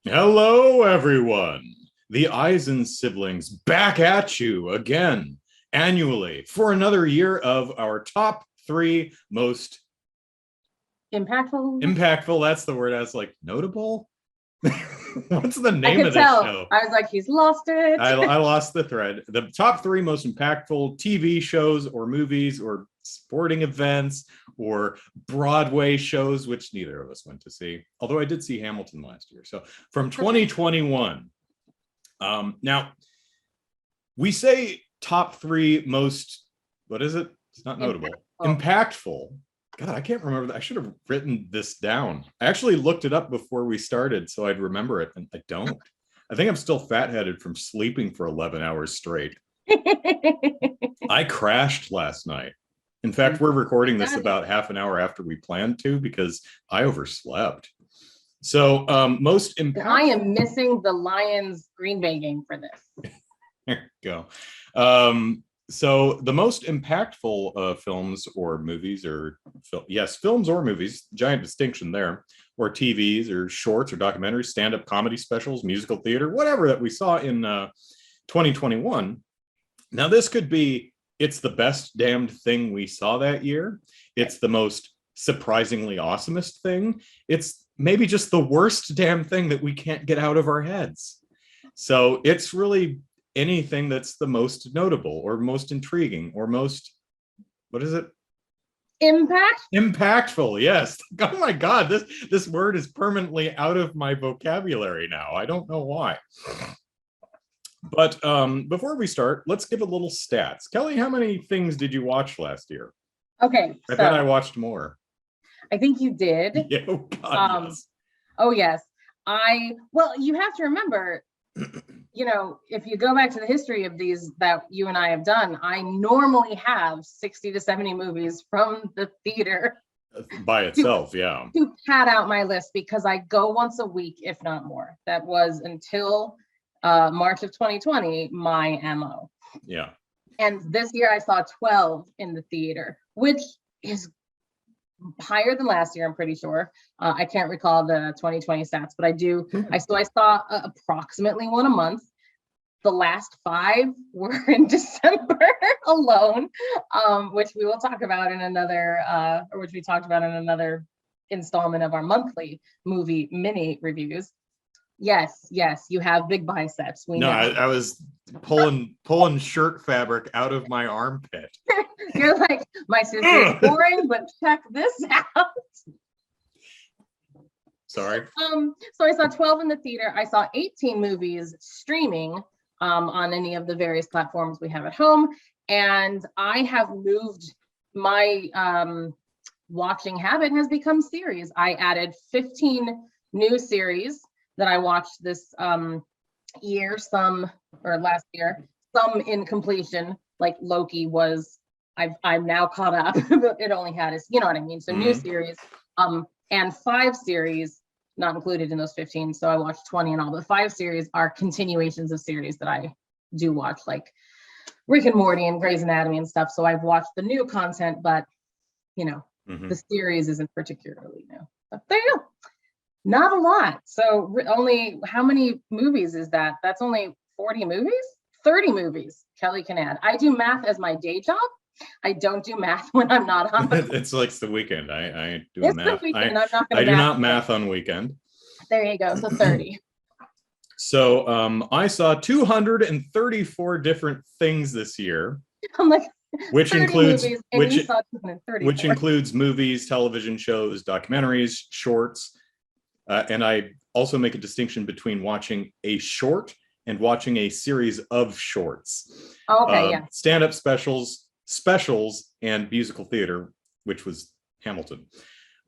Hello, everyone. The Eisen siblings back at you again annually for another year of our top three most Impactful. impactful. That's the word. I was like, notable. What's the I name could of this tell. show? I was like, he's lost it. I lost the thread. The top three most impactful TV shows or movies or sporting events or Broadway shows, which neither of us went to see. Although I did see Hamilton last year. So from 2021. Now, we say top three most, what is it? It's not notable. Impactful. God, I can't remember that. I should have written this down. I actually looked it up before we started so I'd remember it, and I don't. I think I'm still fat-headed from sleeping for 11 hours straight. I crashed last night. In fact, we're recording this about half an hour after we planned to because I overslept. So most impactful. I am missing the Lions Green Bay game for this. There you go. So the most impactful films or movies or films or movies, giant distinction there, or TVs or shorts or documentaries, stand-up comedy specials, musical theater, whatever that we saw in 2021. Now this could be, it's the best damned thing we saw that year. It's the most surprisingly awesomest thing. It's maybe just the worst damn thing that we can't get out of our heads. So it's really anything that's the most notable or most intriguing or most, what is it? Impactful, yes. Oh my God, this word is permanently out of my vocabulary now. I don't know why. But before we start, let's give a little stats. Kelly, how many things did you watch last year? Okay. I bet I watched more. I think you did. Yeah, oh God, yes. Oh, yes. Well, you have to remember, if you go back to the history of these that you and I have done, I normally have 60 to 70 movies from the theater. By itself, yeah. To pad out my list because I go once a week, if not more. That was until March of 2020, my MO. Yeah. And this year I saw 12 in the theater, which is higher than last year, I'm pretty sure. I can't recall the 2020 stats, but I do. I saw approximately one a month. The last 5 were in December alone, which we will talk about in another, or which we talked about in another installment of our monthly movie mini reviews. Yes, you have big biceps. We know. I was pulling shirt fabric out of my armpit. You're like, my sister is boring, but check this out. Sorry. So I saw 12 in the theater. I saw 18 movies streaming on any of the various platforms we have at home. And I have moved, my watching habit has become series. I added 15 new series that I watched this year, last year, some in completion, like Loki was, I'm now caught up, but it only had us, you know what I mean? So new series, and 5 series, not included in those 15. So I watched 20 in all, but 5 series are continuations of series that I do watch, like Rick and Morty and Grey's Anatomy and stuff. So I've watched the new content, but the series isn't particularly new. But there you go. Not a lot. So only, how many movies is that? That's only 40 movies? 30 movies Kelly can add. I do math as my day job. I don't do math when I'm not on. It's like the weekend. I do math. I do not math on weekend. There you go. So 30. So I saw 234 different things this year. I'm like, which includes movies, television shows, documentaries, shorts. And I also make a distinction between watching a short and watching a series of shorts. Okay, yeah. Stand-up specials, and musical theater, which was Hamilton.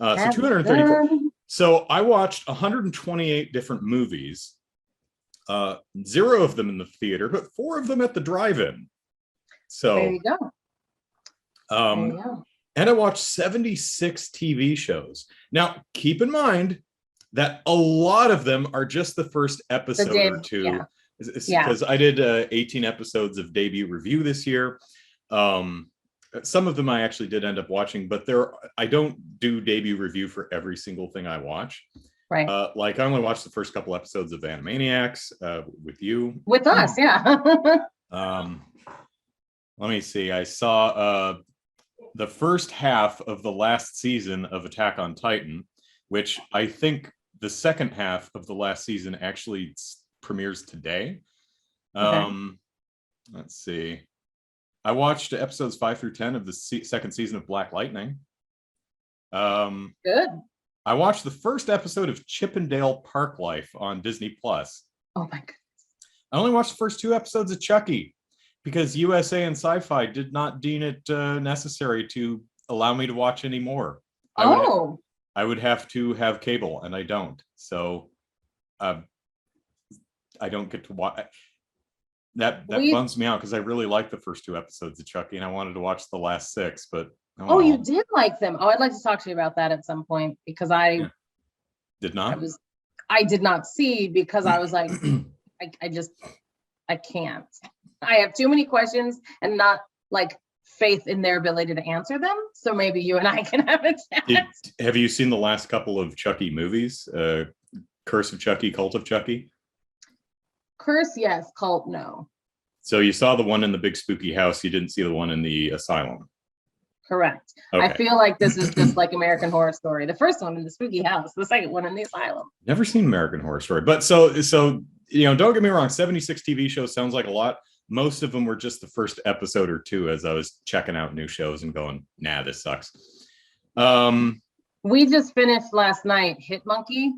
So 234. So I watched 128 different movies, 0 of them in the theater, but 4 of them at the drive-in. So there you go. And I watched 76 TV shows. Now, keep in mind that a lot of them are just the first episode or 2. Because I did 18 episodes of debut review this year. Some of them I actually did end up watching, but I don't do debut review for every single thing I watch. Right. Like I only watched the first couple episodes of Animaniacs with you. With us, yeah. Let me see. I saw the first half of the last season of Attack on Titan, which I think the second half of the last season actually premieres today. Okay. Let's see. I watched episodes 5 through 10 of the second season of Black Lightning. Good. I watched the first episode of Chippendale Park Life on Disney Plus. Oh my God. I only watched the first 2 episodes of Chucky because USA and Sci-Fi did not deem it necessary to allow me to watch any more. I would have to have cable, and I don't. So I don't get to watch. That bums me out because I really liked the first 2 episodes of Chucky, and I wanted to watch the last 6, but you did like them. Oh, I'd like to talk to you about that at some point because I did not. I did not see because I was like, I can't. I have too many questions and not like faith in their ability to answer them. So maybe you and I can have a chat. Have you seen the last couple of Chucky movies? Curse of Chucky, Cult of Chucky? Curse, yes. Cult, no. So you saw the one in the big spooky house. You didn't see the one in the asylum. Correct. Okay. I feel like this is just like American Horror Story. The first one in the spooky house, the second one in the asylum. Never seen American Horror Story. But so don't get me wrong, 76 TV shows sounds like a lot. Most of them were just the first episode or 2 as I was checking out new shows and going, nah, this sucks. We just finished last night Hit Monkey.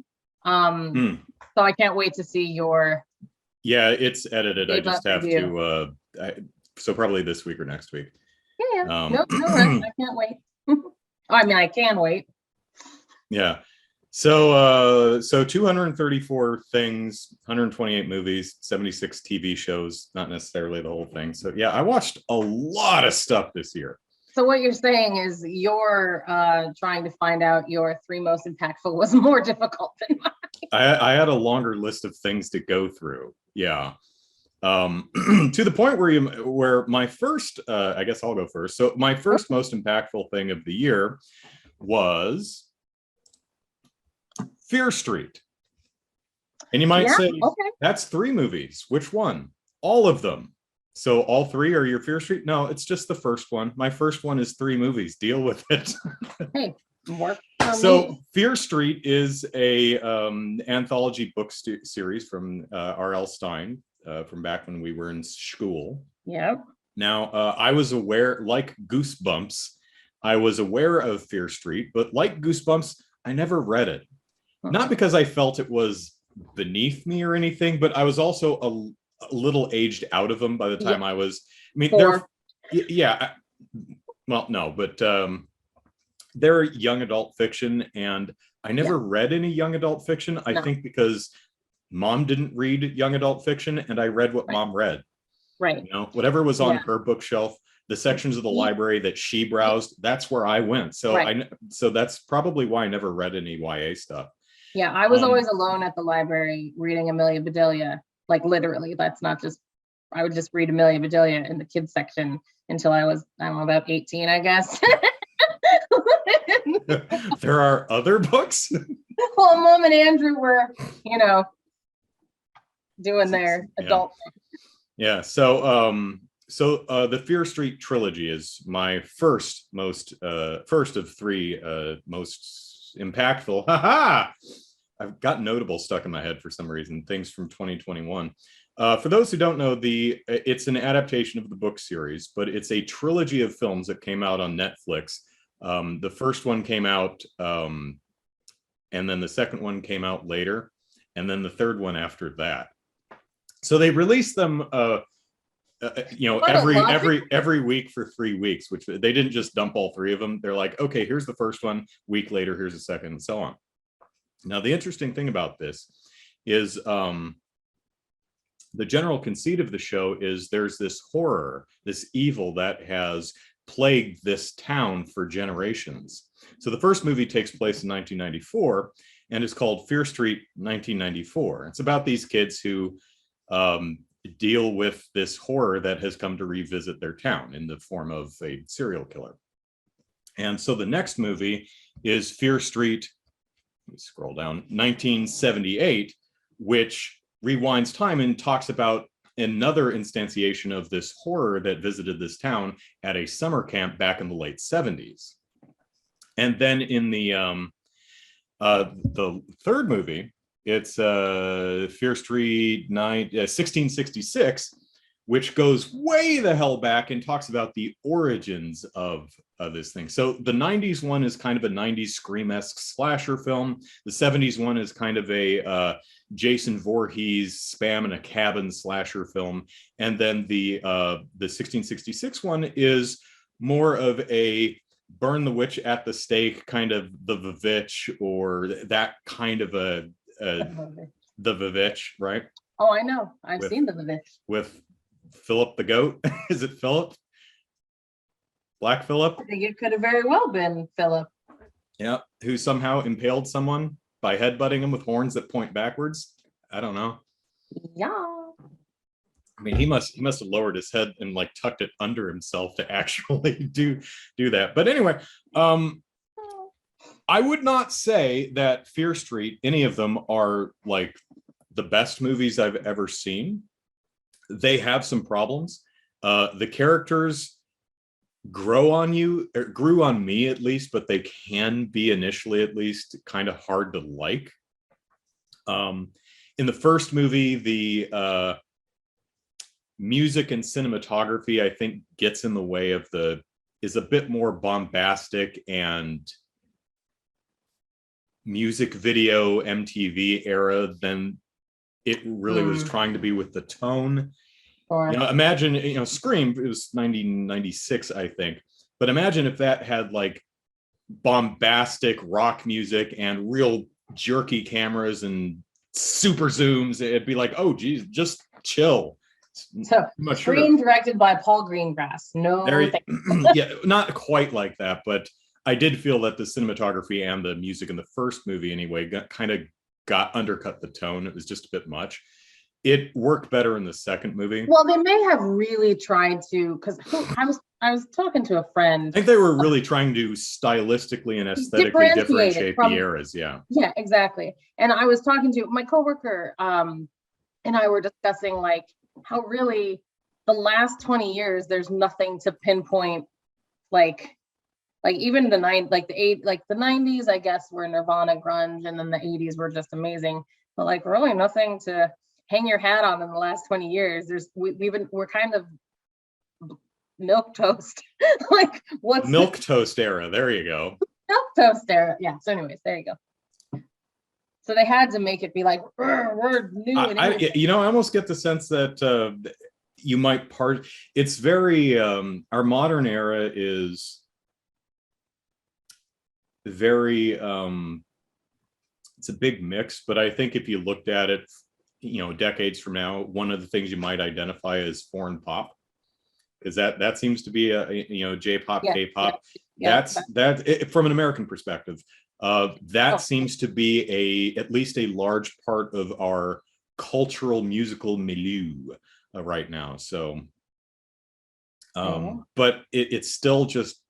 So I can't wait to see your... Yeah, it's edited. I just have to... so probably this week or next week. Yeah. No rush. I can't wait. I mean, I can wait. Yeah. So 234 things, 128 movies, 76 TV shows, not necessarily the whole thing. So yeah, I watched a lot of stuff this year. So what you're saying is you're trying to find out your 3 most impactful was more difficult than mine. I had a longer list of things to go through. Yeah. To the point where my first, I guess I'll go first. So my first most impactful thing of the year was Fear Street. And you might say, that's 3 movies. Which one? All of them. So all 3 are your Fear Street? No, it's just the first one. My first one is 3 movies. Deal with it. Hey, work. So Fear Street is a anthology book series from R.L. Stine from back when we were in school. Yep. Now, I was aware, like Goosebumps, I was aware of Fear Street, but like Goosebumps, I never read it. Not because I felt it was beneath me or anything, but I was also a little aged out of them by the time I was, I mean, they're young adult fiction, and I never read any young adult fiction. I think because Mom didn't read young adult fiction, and I read what Mom read. Right. You know, whatever was on her bookshelf, the sections of the library that she browsed, that's where I went. So so that's probably why I never read any YA stuff. Yeah, I was always alone at the library reading Amelia Bedelia. Like literally, that's not just, I would just read Amelia Bedelia in the kids section until I was, I don't know, about 18, I guess. There are other books? Well, Mom and Andrew were, doing their adult thing. Yeah, so the Fear Street trilogy is my first of 3 most impactful. I've got notable stuck in my head for some reason, things from 2021. For those who don't know, it's an adaptation of the book series, but it's a trilogy of films that came out on Netflix. The first one came out, and then the second one came out later, and then the third one after that. So they released them, every week for 3 weeks, which they didn't just dump all 3 of them. They're like, okay, here's the first one. Week later, here's the second, and so on. Now, the interesting thing about this is the general conceit of the show is there's this horror, this evil that has plagued this town for generations. So the first movie takes place in 1994 and is called Fear Street 1994. It's about these kids who deal with this horror that has come to revisit their town in the form of a serial killer. And so the next movie is Fear Street let me scroll down, 1978, which rewinds time and talks about another instantiation of this horror that visited this town at a summer camp back in the late 70s. And then in the third movie, it's Fear Street 1666, which goes way the hell back and talks about the origins of this thing. So the 90s one is kind of a 90s Scream-esque slasher film. The 70s one is kind of a Jason Voorhees spam in a cabin slasher film. And then the 1666 one is more of a burn the witch at the stake, kind of the Vivitch, or that kind of the Vivitch, right? Oh, I know. I've seen the Vivitch. With Philip the goat. Is it Philip? Black Philip? I think it could have very well been Philip. Yeah, who somehow impaled someone by headbutting him with horns that point backwards. I don't know. Yeah. I mean, he must have lowered his head and like tucked it under himself to actually do that. But anyway, I would not say that Fear Street, any of them, are like the best movies I've ever seen. They have some problems. The characters grew on me at least, but they can be initially at least kind of hard to like. In the first movie, the music and cinematography, I think, gets in the way of is a bit more bombastic and music video MTV era than it really was trying to be with the tone. Sure. You know, imagine, Scream, it was 1996, I think, but imagine if that had like bombastic rock music and real jerky cameras and super zooms. It'd be like, oh geez, just chill. So Scream directed by Paul Greengrass. No, yeah, not quite like that, but I did feel that the cinematography and the music in the first movie anyway got undercut the tone. It was just a bit much. It worked better in the second movie. Well, they may have really tried to, because I was talking to a friend. I think they were really trying to stylistically and aesthetically differentiate the eras. Yeah. Yeah, exactly. And I was talking to my coworker, and I were discussing like how really the last 20 years there's nothing to pinpoint, like even the 90s, I guess, were Nirvana, grunge, and then the 80s were just amazing. But like really nothing to hang your hat on in the last 20 years. We're kind of milk toast. Like what's milk toast era? There you go. Milk toast era. Yeah. So anyways, there you go. So they had to make it be like we're new. I almost get the sense that you might it's very our modern era is very it's a big mix, but I think if you looked at it, decades from now, one of the things you might identify as foreign pop, because that seems to be a J-pop, K-pop. That's from an American perspective. Seems to be at least a large part of our cultural musical milieu right now. So, but it's still just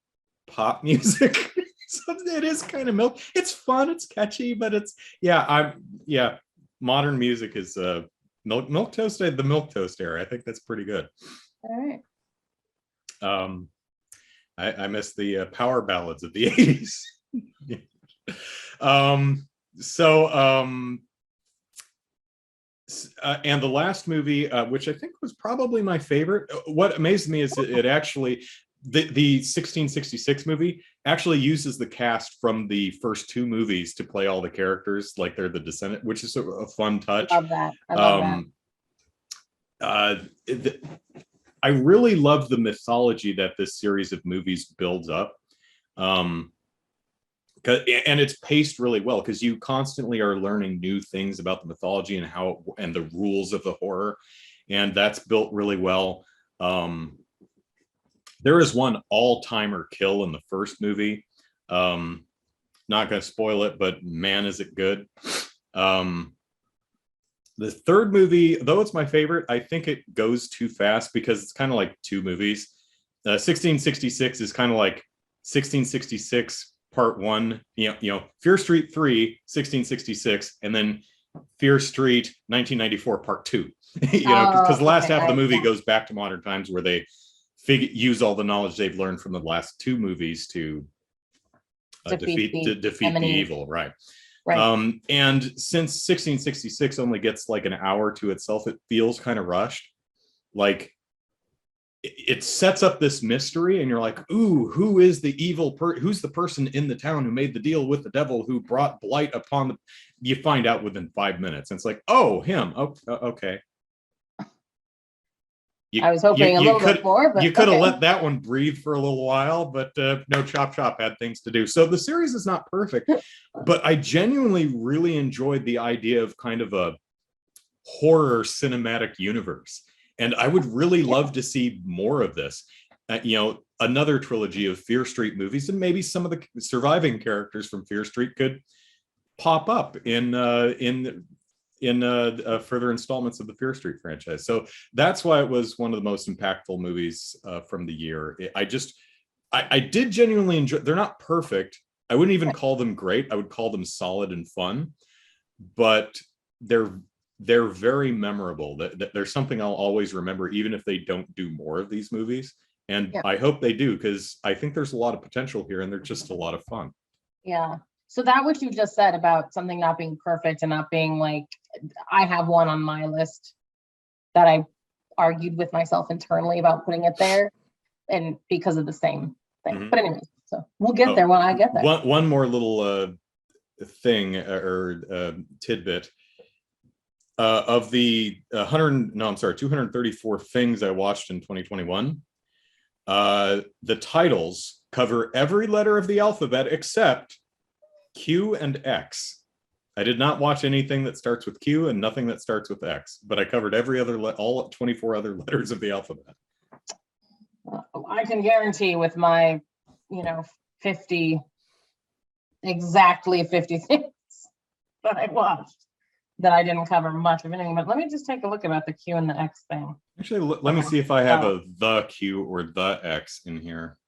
pop music. So it is kind of milk. It's fun, it's catchy, but modern music is milk toast, the milk toast era. I think that's pretty good. All right. I miss the power ballads of the 80s. And the last movie, which I think was probably my favorite, what amazed me is it actually, the 1666 movie actually uses the cast from the first two movies to play all the characters like they're the descendant, which is a fun touch. I love that. I really love the mythology that this series of movies builds up. And it's paced really well because you constantly are learning new things about the mythology and the rules of the horror, and that's built really well. There is one all-timer kill in the first movie. Not going to spoil it, but man, is it good. The third movie, though it's my favorite, I think it goes too fast because it's kind of like two movies. 1666 is kind of like 1666 Part 1, Fear Street 3, 1666, and then Fear Street 1994 Part 2. Because the last half of the movie goes back to modern times where they use all the knowledge they've learned from the last 2 movies to defeat the evil, right? And since 1666 only gets like an hour to itself, it feels kind of rushed. Like it sets up this mystery, and you're like, ooh, who is the evil who's the person in the town who made the deal with the devil, who brought blight upon the... You find out within 5 minutes, and it's like, oh, him. Oh, okay. I was hoping a little bit more, but you could have let that one breathe for a little while, but no, Chop had things to do. So the series is not perfect, but I genuinely really enjoyed the idea of kind of a horror cinematic universe. And I would really love to see more of this. Another trilogy of Fear Street movies, and maybe some of the surviving characters from Fear Street could pop up in further installments of the Fear Street franchise. So that's why it was one of the most impactful movies from the year. I did genuinely enjoy. They're not perfect. I wouldn't even call them great. I would call them solid and fun, but they're very memorable. There's something I'll always remember, even if they don't do more of these movies. And I hope they do, because I think there's a lot of potential here, and they're just a lot of fun. Yeah. So that what you just said about something not being perfect and not being like, I have one on my list that I argued with myself internally about putting it there, and because of the same thing. Mm-hmm. But anyway, so we'll get there when I get there. One more little thing or tidbit. Of the 234 things I watched in 2021, the titles cover every letter of the alphabet except Q and X. I did not watch anything that starts with Q and nothing that starts with X, but I covered every other all 24 other letters of the alphabet. I can guarantee with my, exactly 50 things that I watched, that I didn't cover much of anything. But let me just take a look about the Q and the X thing. Actually, let me see if I have the Q or the X in here.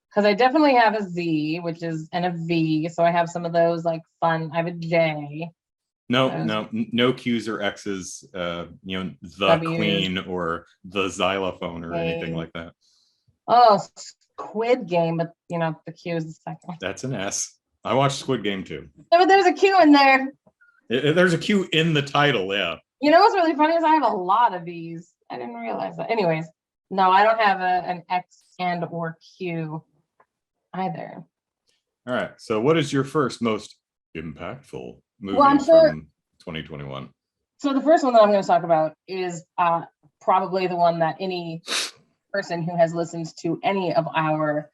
Because I definitely have a Z, which is, and a V. So I have some of those like fun. I have a J. No Q's or X's, the W's. Queen or the xylophone or anything like that. Oh, Squid Game, but the Q is the second. That's an S. I watched Squid Game too. Yeah, but there's a Q in there. There's a Q in the title, yeah. What's really funny is I have a lot of these. I didn't realize that. Anyways, no, I don't have an X and or Q either. All right. So what is your first most impactful movie from 2021? So the first one that I'm going to talk about is probably the one that any person who has listened to any of our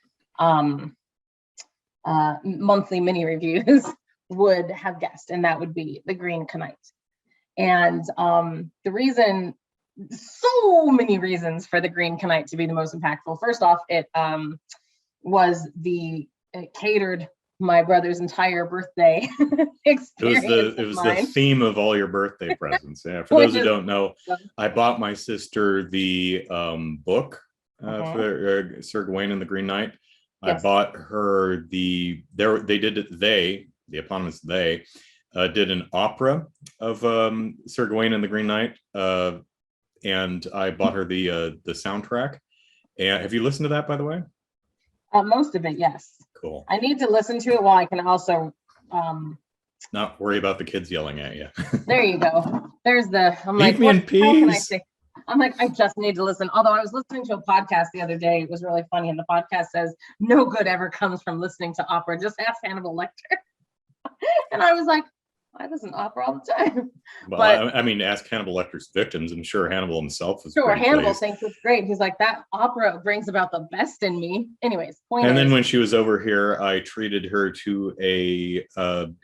monthly mini reviews would have guessed, and that would be The Green Knight. And the reason, so many reasons for The Green Knight to be the most impactful. First off, it catered my brother's entire birthday experience. It was the theme of all your birthday presents. Yeah. For those who don't know, I bought my sister the book for Sir Gawain and the Green Knight. Yes. I bought her the eponymous they did an opera of Sir Gawain and the Green Knight, and I bought her the soundtrack. And have you listened to that, by the way? Most of it, yes. Cool. I need to listen to it while I can also not worry about the kids yelling at you. There you go. There's the. I'm Leave me in peace. How can I say? I'm like, I just need to listen. Although I was listening to a podcast the other day, it was really funny, and the podcast says no good ever comes from listening to opera. Just ask Hannibal Lecter. And I was like, I listen to opera all the time. Well, but, I mean, ask Hannibal Lecter's victims. I'm sure Hannibal himself is. Sure, Hannibal thinks it's great. He's like, that opera brings about the best in me. Anyways, then when she was over here, I treated her to a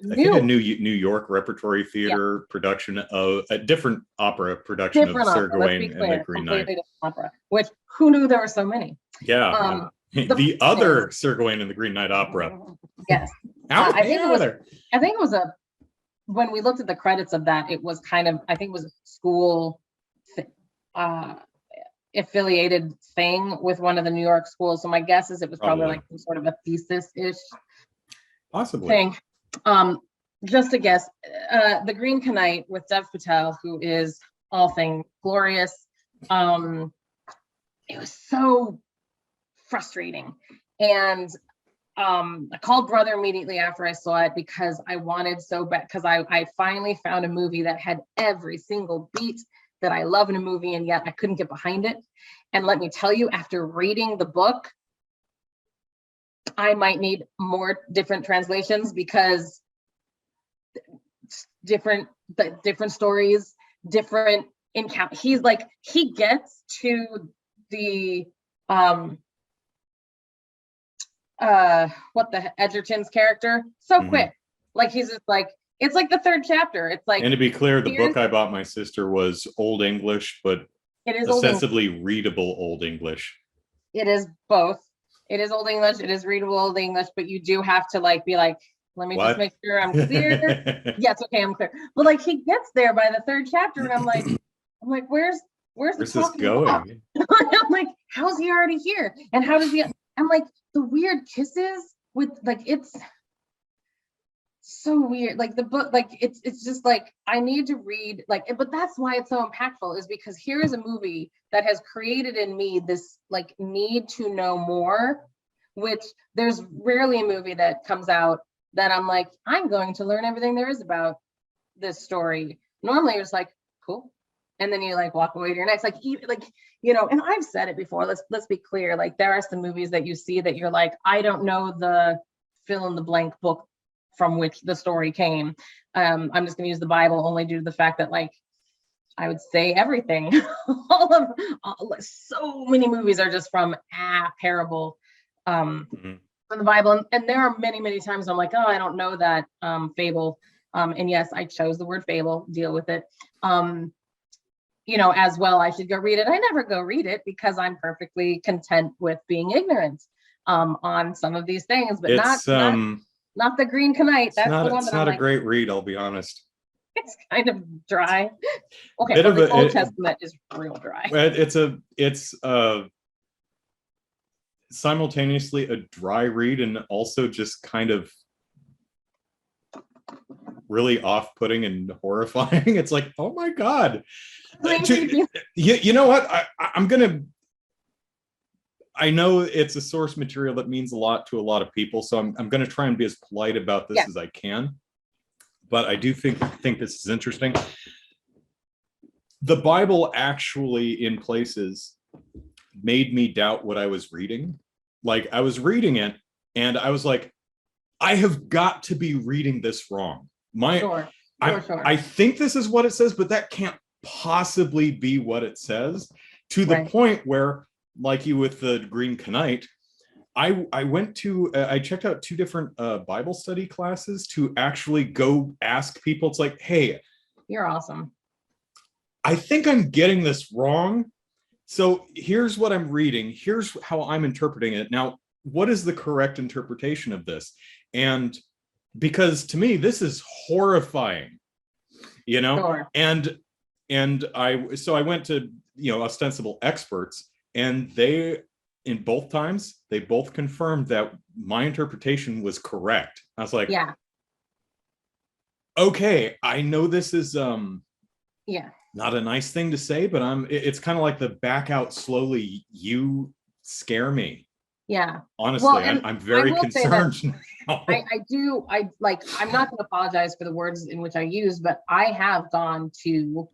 New York Repertory Theater production of a different opera production of Sir Gawain and the Green Knight. Opera, which who knew there were so many? Yeah. The other Sir Gawain and the Green Knight opera. Yes. I think it was when we looked at the credits of that, it was kind of, I think it was a school affiliated thing with one of the New York schools. So my guess is it was probably like some sort of a thesis-ish. Possibly. thing. Just a guess. The Green Knight with Dev Patel, who is all thing glorious. It was so frustrating. And I called brother immediately after I saw it because I wanted so bad, because I finally found a movie that had every single beat that I love in a movie, and yet I couldn't get behind it. And let me tell you, after reading the book, I might need more different translations, because different stories, different encounter. He's like, he gets to the what the Edgerton's character so quick. Like, he's just like, it's like the third chapter. It's like, and to be clear, the book I bought my sister was Old English, but it is ostensibly readable Old English. It is both. It is Old English. It is readable Old English, but you do have to like be like, let me just make sure I'm clear. Yes, okay, I'm clear. But like, he gets there by the third chapter, and I'm like, where's this going? I'm like, how's he already here? And how does he? I'm like, the weird kisses with like, it's so weird. Like the book, like it's just like, I need to read, like, but that's why it's so impactful, is because here is a movie that has created in me this like need to know more, which there's rarely a movie that comes out that I'm like, I'm going to learn everything there is about this story. Normally it's like, cool. And then you like walk away to your next, like, and I've said it before, let's be clear. Like, there are some movies that you see that you're like, I don't know the fill in the blank book from which the story came. I'm just going to use the Bible only due to the fact that, like, I would say everything. So many movies are just from a parable from the Bible. And there are many, many times I'm like, oh, I don't know that fable. And yes, I chose the word fable, deal with it. As well, I should go read it. I never go read it because I'm perfectly content with being ignorant on some of these things, but not the Green Knight. That's the one. It's not a great read, I'll be honest. It's kind of dry. Okay, well, the Old Testament is real dry. It's simultaneously a dry read and also just kind of really off-putting and horrifying. It's like, oh my god. You know what? I know it's a source material that means a lot to a lot of people, so I'm going to try and be as polite about this as I can. But I do think this is interesting. The Bible actually, in places, made me doubt what I was reading. Like, I was reading it, and I was like, I have got to be reading this wrong. Sure. I think this is what it says, but that can't possibly be what it says, to the point where, like you with the Green Knight, I went to I checked out 2 different Bible study classes to actually go ask people. It's like, hey, you're awesome. I think I'm getting this wrong. So here's what I'm reading. Here's how I'm interpreting it. Now, what is the correct interpretation of this? And because to me, this is horrifying, Sure. And I went to, ostensible experts, and they, in both times, they both confirmed that my interpretation was correct. I was like, yeah, okay, I know this is not a nice thing to say, but it's kind of like the back out slowly, you scare me. Yeah. Honestly, well, I'm very concerned now. I'm not going to apologize for the words in which I use, but I have gone to,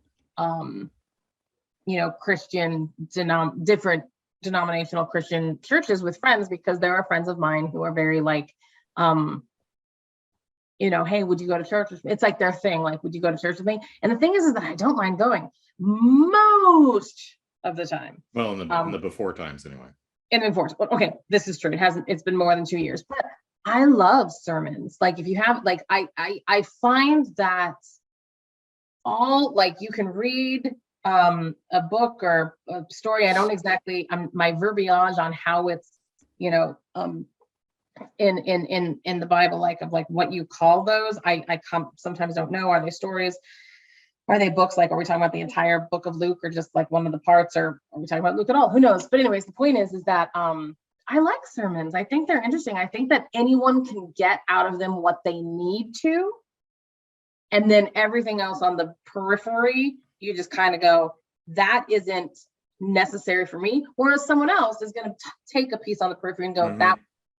Christian, different denominational Christian churches with friends, because there are friends of mine who are very like, hey, would you go to church with me? It's like their thing, like, would you go to church with me? And the thing is that I don't mind going most of the time. Well, in the before times anyway. And enforce. Okay, this is true. It's been more than 2 years, but I love sermons. Like, if you have, like, I find that all, like, you can read a book or a story. I don't exactly, my verbiage on how it's, in the Bible, like, of like what you call those, I sometimes don't know. Are they stories? Are they books? Like, are we talking about the entire book of Luke, or just like one of the parts, or are we talking about Luke at all? Who knows? But anyways, the point is that I like sermons. I think they're interesting. I think that anyone can get out of them what they need to. And then everything else on the periphery, you just kind of go, that isn't necessary for me. Whereas someone else is going to take a piece on the periphery and go, that.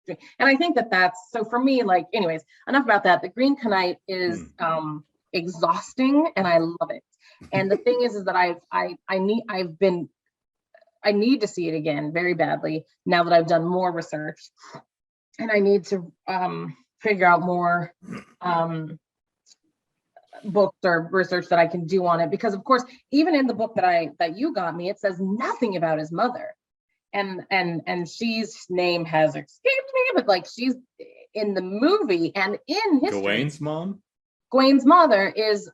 And I think that that's, so for me, like, anyways, enough about that. The Green Knight is exhausting and I love it. And the thing is that I need to see it again very badly now that I've done more research, and I need to figure out more books or research that I can do on it, because of course, even in the book that you got me, it says nothing about his mother, and she's name has escaped me, but like she's in the movie and in history. Gawain's mother is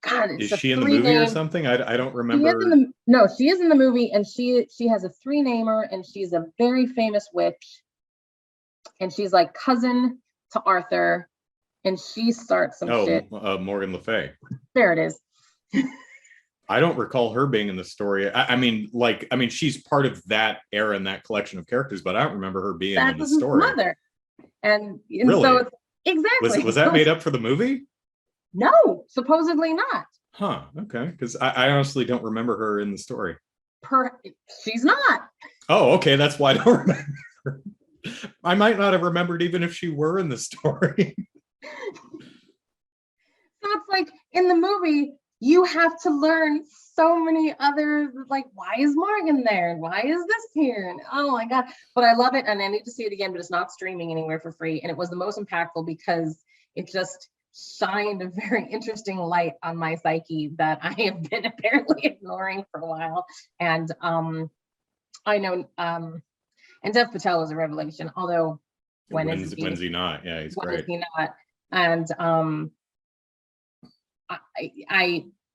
God, is she in the movie or something? I don't remember. She is in the movie, and she has a 3-namer, and she's a very famous witch, and she's like cousin to Arthur, and she starts some shit. Morgan Le Fay. There it is. I don't recall her being in the story. I mean, she's part of that era and that collection of characters, but I don't remember her being in the story. Mother. And really? So it's, exactly. Was that made up for the movie? No, supposedly not. Huh. Okay. Because I honestly don't remember her in the story. She's not. Oh, okay. That's why I don't remember. I might not have remembered even if she were in the story. So it's like in the movie, you have to learn so many other, like, why is Morgan there? And why is this here? And oh my God. But I love it. And I need to see it again, but it's not streaming anywhere for free. And it was the most impactful because it just shined a very interesting light on my psyche that I have been apparently ignoring for a while. And I know and Dev Patel was a revelation, although when's he not? Yeah, he's great. Is he not? And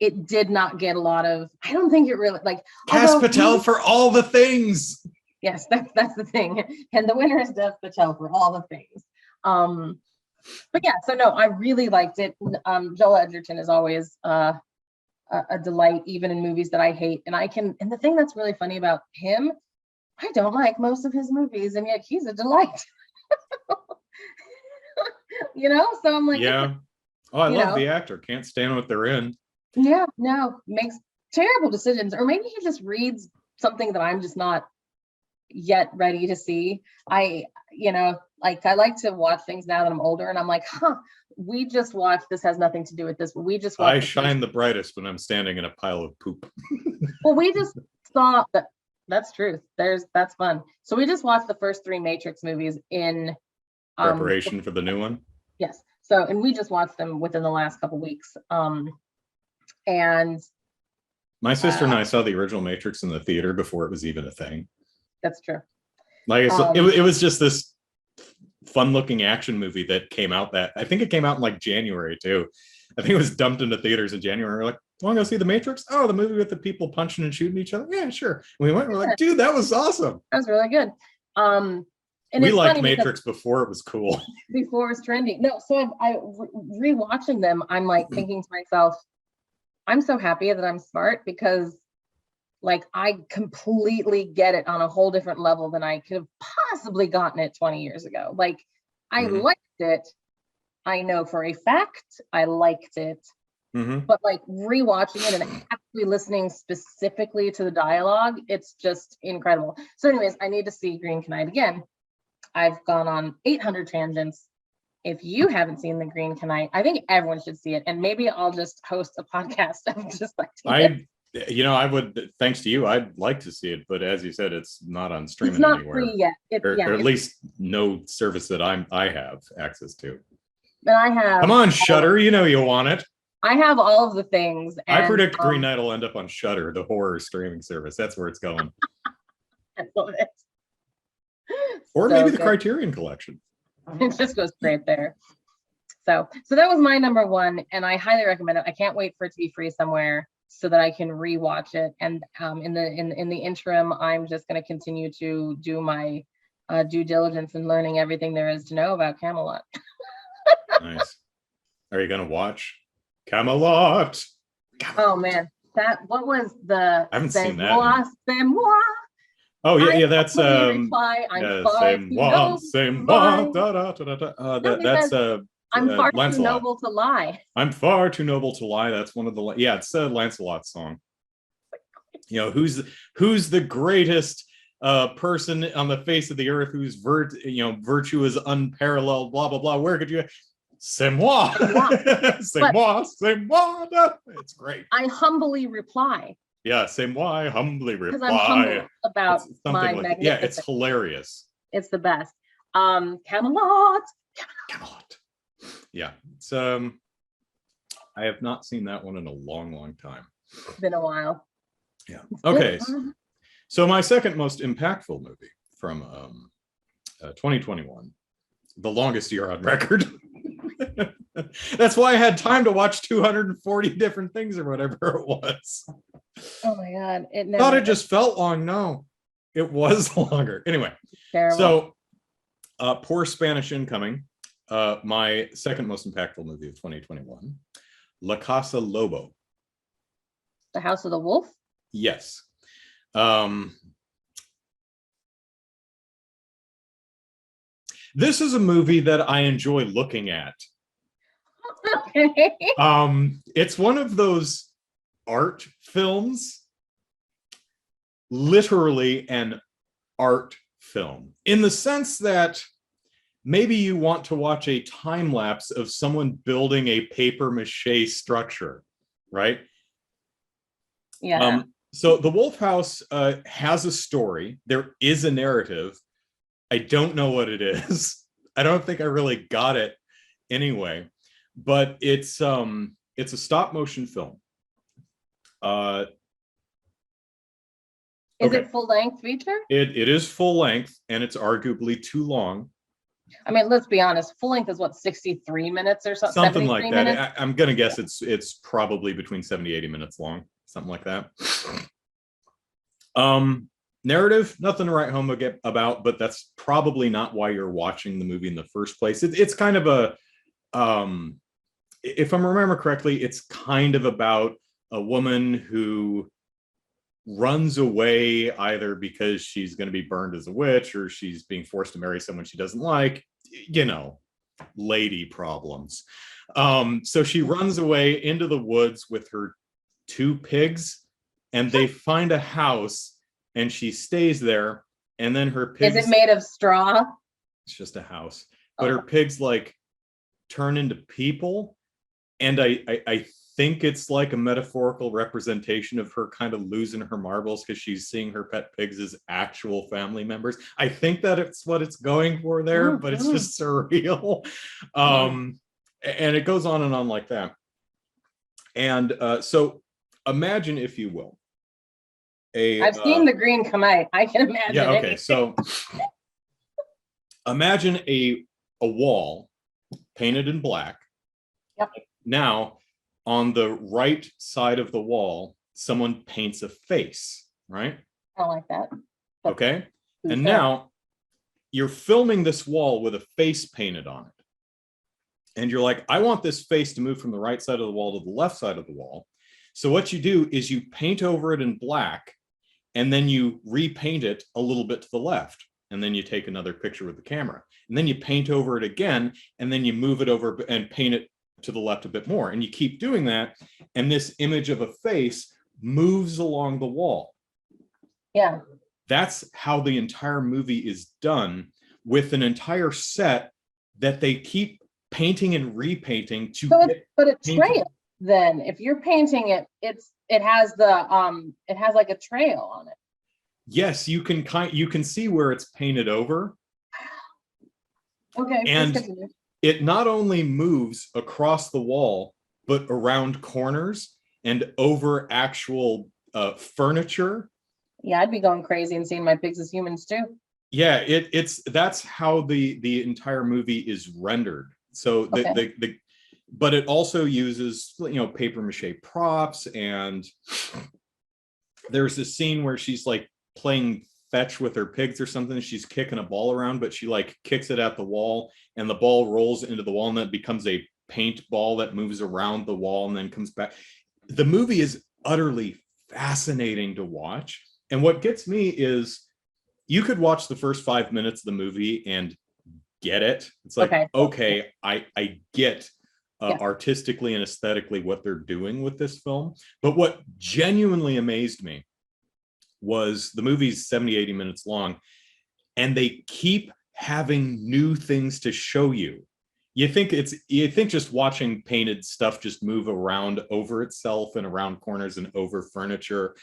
it did not get a lot of, I don't think it really, like, Dev Patel for all the things. Yes, that's the thing. And the winner is Dev Patel for all the things. But yeah, so no, I really liked it. Joel Edgerton is always a delight, even in movies that I hate. And the thing that's really funny about him, I don't like most of his movies, and yet he's a delight. So I'm like, yeah. Oh, I love the actor. Can't stand what they're in. Yeah, no, makes terrible decisions. Or maybe he just reads something that I'm just not yet ready to see. I like to watch things now that I'm older, and I'm like, we just watched, this has nothing to do with this, but we just watched. I shine the brightest when I'm standing in a pile of poop. Well, we just saw that. That's truth. That's fun. So we just watched the first 3 Matrix movies in preparation for the new one. Yes. So, and we just watched them within the last couple weeks. And my sister and I saw the original Matrix in the theater before it was even a thing. That's true. Like it was just this fun-looking action movie that came out. I think it came out in like January too. I think it was dumped into theaters in January. We're like, want to go see the Matrix? Oh, the movie with the people punching and shooting each other? Yeah, sure. And we went. We're like, dude, that was awesome. That was really good. And we liked Matrix before it was cool. Before it was trendy. No, so I rewatching them, I'm like thinking to myself, I'm so happy that I'm smart, because like I completely get it on a whole different level than I could have possibly gotten it 20 years ago. Like I liked it. I know for a fact I liked it. But like rewatching it and actually listening specifically to the dialogue, it's just incredible. So anyways, I need to see Green Knight again. I've gone on 800 tangents. If you haven't seen the Green Knight, I think everyone should see it. And maybe I'll just host a podcast of just like I would, thanks to you, I'd like to see it, but as you said, it's not on streaming anywhere. It's not free yet. Or at least no service that I have access to. And I have. Come on, Shudder, you know you want it. I have all of the things. And, I predict Green Knight will end up on Shudder, the horror streaming service. That's where it's going. I love it. Or maybe the Criterion Collection. It just goes straight there. So that was my number 1, and I highly recommend it. I can't wait for it to be free somewhere so that I can rewatch it. And in the interim, I'm just going to continue to do my due diligence in learning everything there is to know about Camelot. Nice. Are you going to watch Camelot? Oh man, what was the? I haven't seen that. Oh yeah, I yeah. That's happily reply, I'm yeah, far same too one, noble same to lie. one. Da, da, da, da, da. No, That's because I'm far too Lancelot. noble to lie. I'm far too noble to lie. That's one of the yeah. It's a Lancelot song. You know, who's the greatest person on the face of the earth whose virtue is unparalleled, blah blah blah. Where could you? C'est moi. C'est moi, c'est moi. It's great. I humbly reply. Yeah, c'est moi. I humbly reply. Because I'm humble about my like, magnificence. yeah, it's hilarious. It's the best. Camelot. Camelot. Yeah, it's I have not seen that one in a long time. It's been a while. Yeah. Okay. So my second most impactful movie from 2021, the longest year on record. That's why I had time to watch 240 different things or whatever it was. Oh my God. It never thought it just felt long. No, it was longer. Anyway, terrible. So Poor Spanish Incoming, my second most impactful movie of 2021, La Casa Lobo. The House of the Wolf? Yes. This is a movie that I enjoy looking at. Okay. It's one of those art films, literally an art film, in the sense that maybe you want to watch a time lapse of someone building a paper mache structure, right? Yeah. So the Wolf House has a story. There is a narrative. I don't know what it is. I don't think I really got it anyway, but it's a stop motion film. Is it full length feature? It is full length, and it's arguably too long. I mean, let's be honest. Full length is what, 63 minutes or something? Something like that. I'm gonna guess it's probably between 70-80 minutes long, something like that. Narrative, nothing to write home about, but that's probably not why you're watching the movie in the first place. It's kind of a, if I remember correctly, it's kind of about a woman who runs away either because she's going to be burned as a witch or she's being forced to marry someone she doesn't like, lady problems. So she runs away into the woods with her 2 pigs, and they find a house, and she stays there, and then her pigs... Is it made of straw? It's just a house. But her pigs turn into people, and I think it's like a metaphorical representation of her kind of losing her marbles because she's seeing her pet pigs as actual family members. I think that it's what it's going for there, but it's just surreal. And it goes on and on like that. And so imagine, if you will, I've seen the green come out. I can imagine. Yeah, okay. So imagine a wall painted in black. Yep. Now, on the right side of the wall, someone paints a face, right? I like that. Okay. And now you're filming this wall with a face painted on it. And you're like, I want this face to move from the right side of the wall to the left side of the wall. So what you do is you paint over it in black, and then you repaint it a little bit to the left. And then you take another picture with the camera. And then you paint over it again, and then you move it over and paint it to the left a bit more. And you keep doing that. And this image of a face moves along the wall. Yeah. That's how the entire movie is done, with an entire set that they keep painting and repainting to but a trail, then if you're painting it, it has like a trail on it. Yes, you can see where it's painted over. Okay. And it not only moves across the wall, but around corners and over actual furniture. Yeah, I'd be going crazy and seeing my pigs as humans too. Yeah, that's how the entire movie is rendered. So but it also uses paper mache props, and there's this scene where she's like playing fetch with her pigs or something. She's kicking a ball around, but she kicks it at the wall, and the ball rolls into the wall, and then it becomes a paint ball that moves around the wall and then comes back. The movie is utterly fascinating to watch. And what gets me is you could watch the first 5 minutes of the movie and get it. It's like, okay, I get artistically and aesthetically what they're doing with this film. But what genuinely amazed me was the movie's 70, 80 minutes long, and they keep having new things to show you. You think just watching painted stuff just move around over itself and around corners and over furniture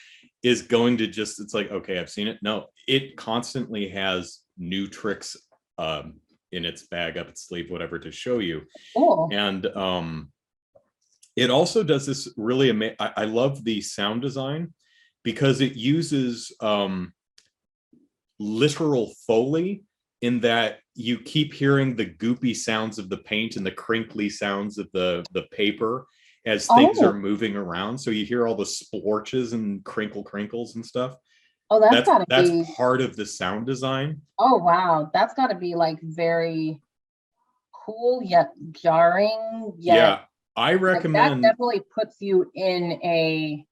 is going to just, it's like, okay, I've seen it. No, it constantly has new tricks in its bag, up its sleeve, whatever, to show you. Cool. And it also does this really I love the sound design, because it uses literal Foley, in that you keep hearing the goopy sounds of the paint and the crinkly sounds of the paper as things are moving around. So you hear all the splorches and crinkles and stuff. Oh, that's part of the sound design. Oh, wow. That's got to be like very cool, yet jarring. Yeah, I recommend. That definitely puts you in a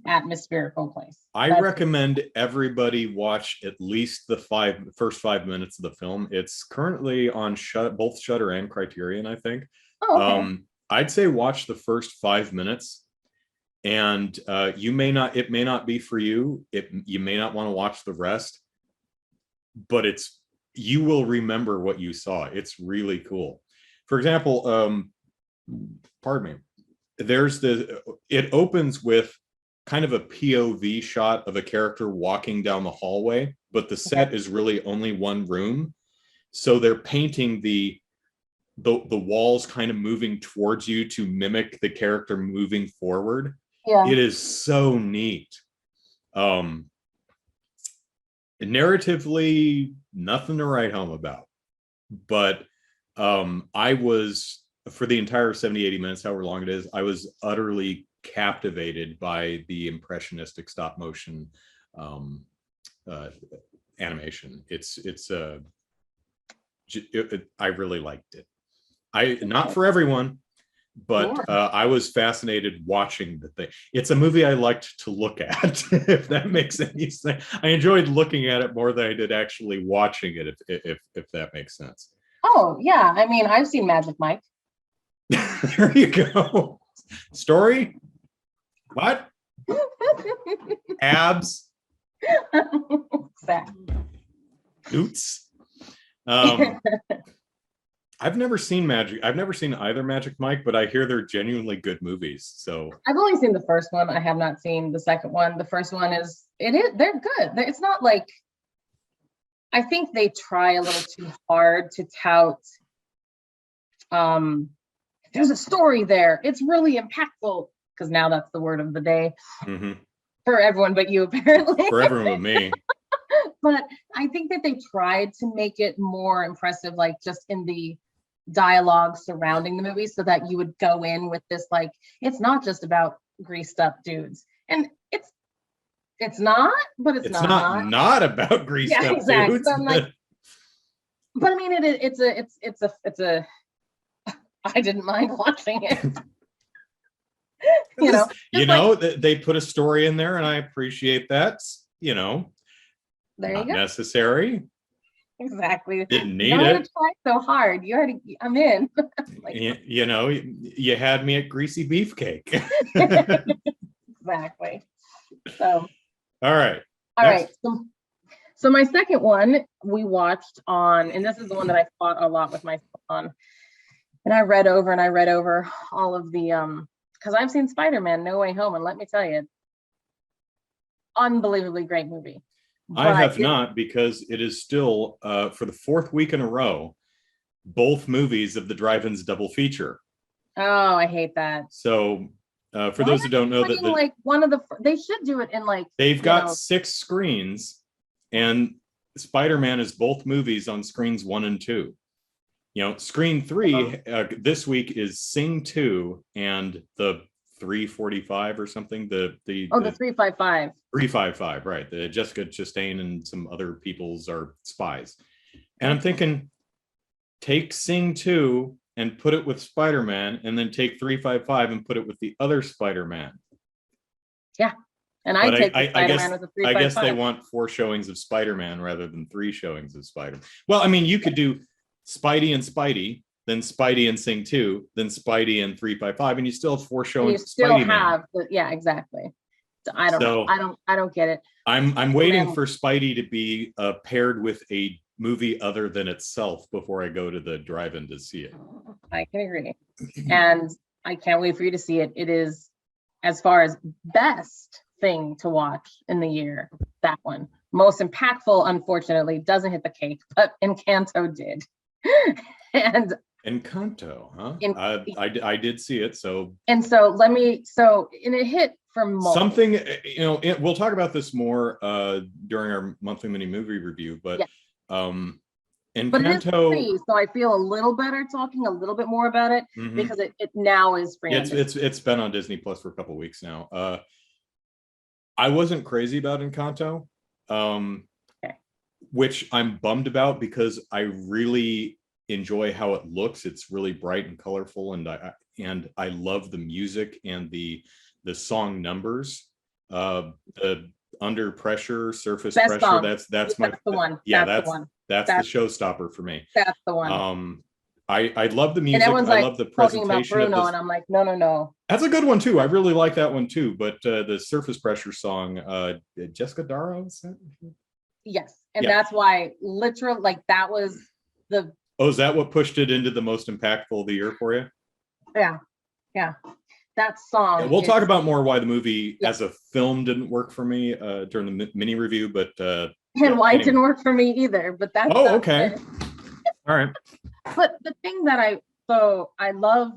atmospherical place. I recommend everybody watch at least the first 5 minutes of the film. It's currently on both Shudder and Criterion, I think. Oh, okay. I'd say watch the first 5 minutes, and it may not be for you. You may not want to watch the rest, but you will remember what you saw. It's really cool. For example, pardon me. It opens with kind of a POV shot of a character walking down the hallway, but the set is really only one room. So they're painting the walls kind of moving towards you to mimic the character moving forward. Yeah. It is so neat. Narratively, nothing to write home about. But I was, for the entire 70, 80 minutes, however long it is, I was utterly captivated by the impressionistic stop motion animation. I really liked it. Not for everyone, but I was fascinated watching the thing. It's a movie I liked to look at, if that makes any sense. I enjoyed looking at it more than I did actually watching it, if that makes sense. Oh, yeah. I mean, I've seen Magic Mike. There you go. Story? What? Abs? Exactly. Oots. I've never seen either Magic Mike, but I hear they're genuinely good movies. So I've only seen the first one. I have not seen the second one. The first one they're good. It's not like, I think they try a little too hard to tout there's a story there. It's really impactful, because now that's the word of the day for everyone but you, apparently. For everyone but me. But I think that they tried to make it more impressive, like just in the dialogue surrounding the movie, so that you would go in with this, like, it's not just about greased up dudes. And it's not, but it's not about greased up dudes. So I'm like, but I mean, it's a I didn't mind watching it. They put a story in there, and I appreciate that. There not necessary. Exactly. Didn't need it. Try so hard. I'm in. Like, you had me at greasy beefcake. Exactly. So. All right. So my second one we watched on, and this is the one that I fought a lot with myself on. And I read over all of the, because I've seen Spider-Man No Way Home, and let me tell you, unbelievably great movie. I have not, because it is still, for the fourth week in a row, both movies of the drive-ins double feature. Oh, I hate that. So for those who don't know, they should do it in like, they've got 6 screens, and Spider-Man is both movies on screens 1 and 2. Screen 3 this week is Sing 2 and the 345 or something. The 355. 355, right? The Jessica Chastain and some other people's are spies. And I'm thinking, take Sing 2 and put it with Spider-Man, and then take 355 and put it with the other Spider-Man. Yeah. And I But take the I Spider-Man with a I guess they 3.5. want 4 showings of Spider-Man rather than 3 showings of Spider. Well, I mean, you could do Spidey and Spidey, then Spidey and Sing 2, then Spidey and 355, and you still have 4 And you showings of still Spidey Man. have the, yeah, exactly. So I don't know. So I don't get it. I'm waiting Man. for Spidey to be paired with a movie other than itself before I go to the drive-in to see it. I can agree. And I can't wait for you to see it. It is, as far as best thing to watch in the year, that one. Most impactful, unfortunately, doesn't hit the cake, but Encanto did. And Encanto, huh? in, I did see it, so. And so and it hit from something, we'll talk about this more during our monthly mini movie review, but Encanto. But it is free, so I feel a little better talking a little bit more about it because it now is free. It's been on Disney Plus for a couple weeks now. I wasn't crazy about Encanto, which I'm bummed about because I really enjoy how it looks. It's really bright and colorful, and I love the music and the song numbers. The Under Pressure, Surface Best Pressure, song. that's the one. Yeah, that's the one. That's the showstopper for me. That's the one. I love the music. And I love the presentation about Bruno, of this. And I'm like, no. That's a good one too. I really like that one too. But the Surface Pressure song, Jessica Darrow, is that? Yes, and that's why literally, like, that was the. Oh, is that what pushed it into the most impactful of the year for you? Yeah. That song. Yeah, we'll talk about more why the movie as a film didn't work for me during the mini review, but and why it didn't work for me either. But that's okay. All right. But the thing that I love,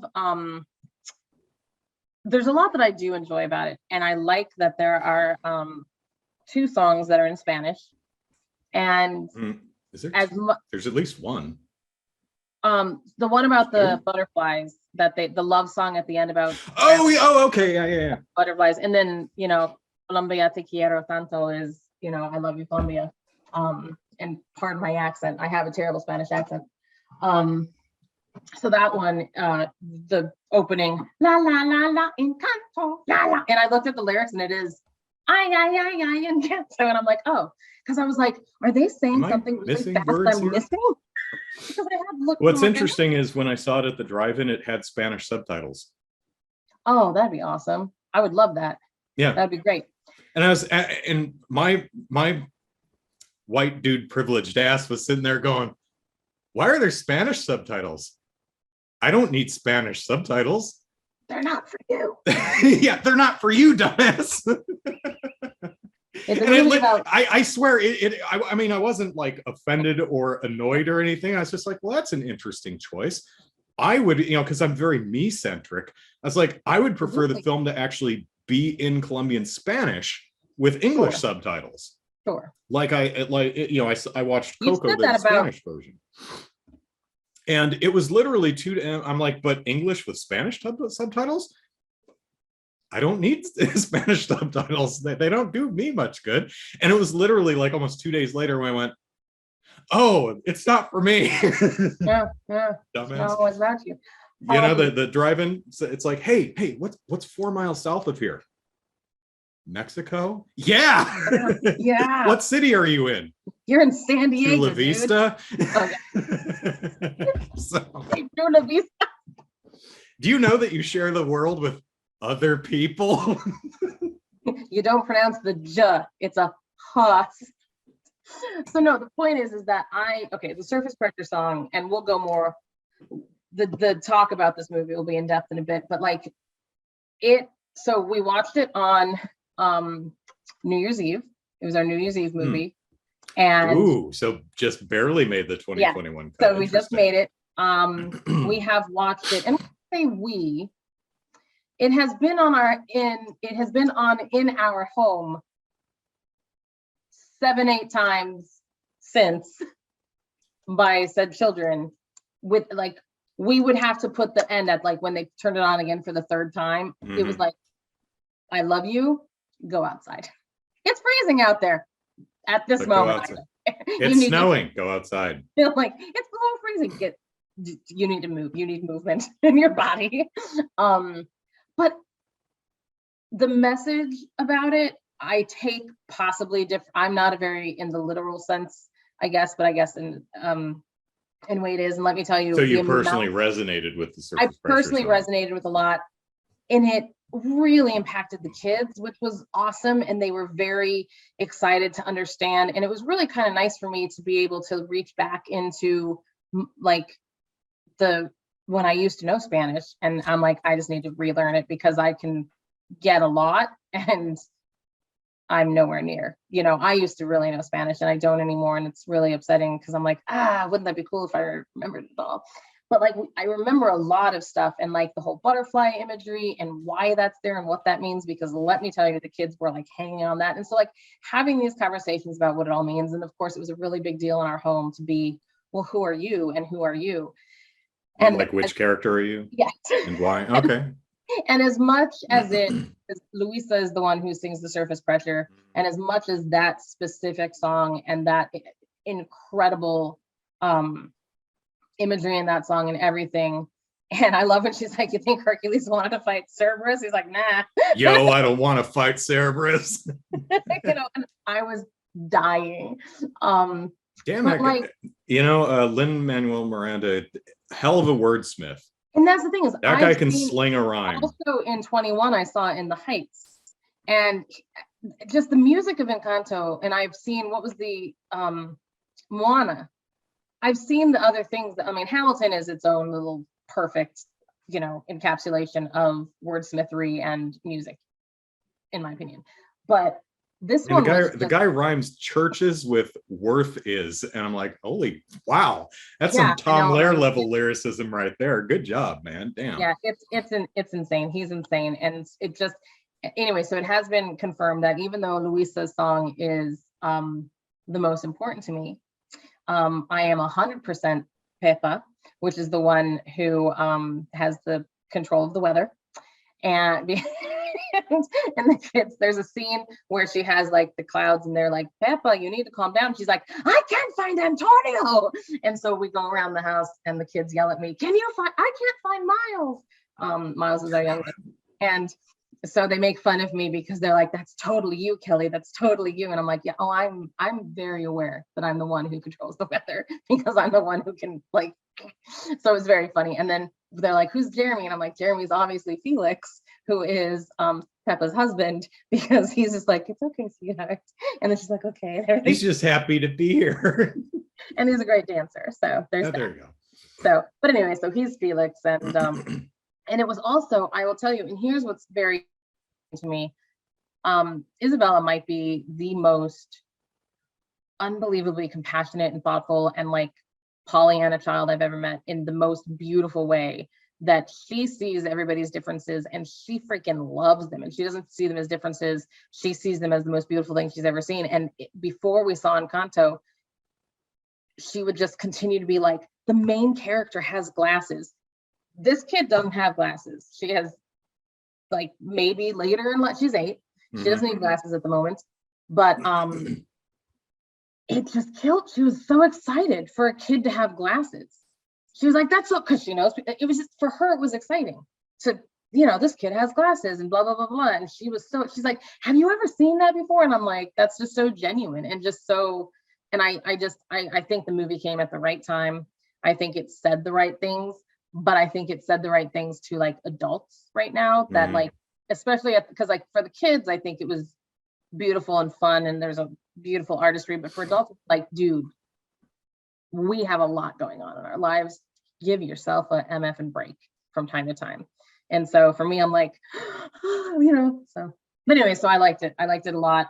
there's a lot that I do enjoy about it, and I like that there are 2 songs that are in Spanish, and is there there's at least one. The one about the butterflies, that the love song at the end about okay, yeah butterflies, and then Colombia te quiero tanto is I love you, Colombia. And pardon my accent, I have a terrible Spanish accent. So that one, the opening, la la la la Encanto, la la, and I looked at the lyrics and it is ay Encanto, and I'm like, oh, because I was like, are they saying something really fast I'm missing? Because I have looked. What's interesting is when I saw it at the drive-in, it had Spanish subtitles. Oh, that'd be awesome. I would love that. Yeah, that'd be great. And my white dude privileged ass was sitting there going, why are there Spanish subtitles? I don't need Spanish subtitles. They're not for you. Yeah, they're not for you, dumbass. I swear I mean, I wasn't like offended or annoyed or anything. I was just like, well, that's an interesting choice. I would, because I'm very me-centric. I was like, I would prefer the film to actually be in Colombian Spanish with English subtitles. Sure. Like I watched Coco, the Spanish version. And it was literally I'm like, but English with Spanish subtitles? I don't need Spanish subtitles. They don't do me much good. And it was literally like almost 2 days later when I went, oh, it's not for me. Yeah. Dumbass. No, it's not you. The drive-in, it's like, hey, what's 4 miles south of here? Mexico? Yeah. Yeah. What city are you in? You're in San Diego, Chula Vista. Chula Vista. Do you know that you share the world with other people? You don't pronounce the j, it's a huh. So no, the point is that the Surface Pressure song, and we'll go more, the talk about this movie will be in depth in a bit, but like so we watched it on New Year's Eve. It was our New Year's Eve movie. And so just barely made the 2021 cut. So we just made it. We have watched it, and when it has been in our home 7-8 times since, by said children, with like, we would have to put the end at like when they turned it on again for the 3rd time. It was like, I love you, go outside. It's freezing out there at this moment. It's snowing, go outside. Like, it's below freezing. You need to move. You need movement in your body. But the message about it I take possibly different. I'm not a very in the literal sense, I guess, but I guess in way it is. And let me tell you, So you personally resonated with the I surface pressure personally song. resonated with a lot, and it really impacted the kids, which was awesome. And they were very excited to understand. And it was really kind of nice for me to be able to reach back into like when I used to know Spanish, and I'm like, I just need to relearn it because I can get a lot and I'm nowhere near. You know, I used to really know Spanish and I don't anymore. And it's really upsetting because I'm like, wouldn't that be cool if I remembered it all? But like, I remember a lot of stuff, and like the whole butterfly imagery and why that's there and what that means, because let me tell you, the kids were like hanging on that. And so like having these conversations about what it all means. And of course, it was a really big deal in our home to be, well, who are you and who are you? And like, which character are you? Yes. And why? Okay. And as much as Luisa is the one who sings the surface pressure, and as much as that specific song and that incredible imagery in that song and everything. And I love when she's like, you think Hercules wanted to fight Cerberus? He's like, nah. Yo, I don't want to fight Cerberus. You know, and I was dying. Damn it. Like, you know, Lin-Manuel Miranda, hell of a wordsmith. And that's the thing is, that guy can sling a rhyme. Also in 21, I saw In the Heights, and just the music of Encanto. And I've seen, what was the Moana. I've seen the other things that, I mean, Hamilton is its own little perfect, you know, encapsulation of wordsmithery and music, in my opinion. But this and one, the guy rhymes churches with worth is, and I'm like, holy wow, that's some Tom Lehrer level lyricism right there. Good job, man. Damn. Yeah, it's insane. He's insane, and it just, anyway. So it has been confirmed that even though Luisa's song is the most important to me, I am 100% Pepa, which is the one who has the control of the weather. And and the kids, there's a scene where she has like the clouds and they're like, Peppa, you need to calm down. She's like, I can't find Antonio. And so we go around the house and the kids yell at me, I can't find Miles. Miles is our youngest. And so they make fun of me because they're like, that's totally you, Kelly. That's totally you. And I'm like, yeah, I'm very aware that I'm the one who controls the weather because I'm the one who can like, so it's very funny. And then they're like, who's Jeremy? And I'm like, Jeremy's obviously Felix, who is Peppa's husband, because he's just like, it's okay, sweetheart. And then she's like, okay. He's just happy to be here. And he's a great dancer. So there's there you go. So, but anyway, so he's Felix. And and it was also, I will tell you, and here's what's very to me, Isabella might be the most unbelievably compassionate and thoughtful and like Pollyanna child I've ever met, in the most beautiful way, that she sees everybody's differences and she freaking loves them, and she doesn't see them as differences. She sees them as the most beautiful thing she's ever seen. And before we saw Encanto, she would just continue to be like, the main character has glasses. This kid doesn't have glasses. She has like maybe later in life, she's 8. She doesn't need glasses at the moment, but it just killed. She was so excited for a kid to have glasses. She was like, that's so, because she knows it was just, for her, it was exciting to, you know, this kid has glasses and blah, blah, blah, blah. And she's like, have you ever seen that before? And I'm like, that's just so genuine and just so, and I think the movie came at the right time. I think it said the right things, but I think it said the right things to like adults right now that like, especially because like for the kids, I think it was beautiful and fun and there's a beautiful artistry, but for adults, like, dude, we have a lot going on in our lives. Give yourself a MF and break from time to time. And so for me, I'm like, you know, so, but anyway, so I liked it a lot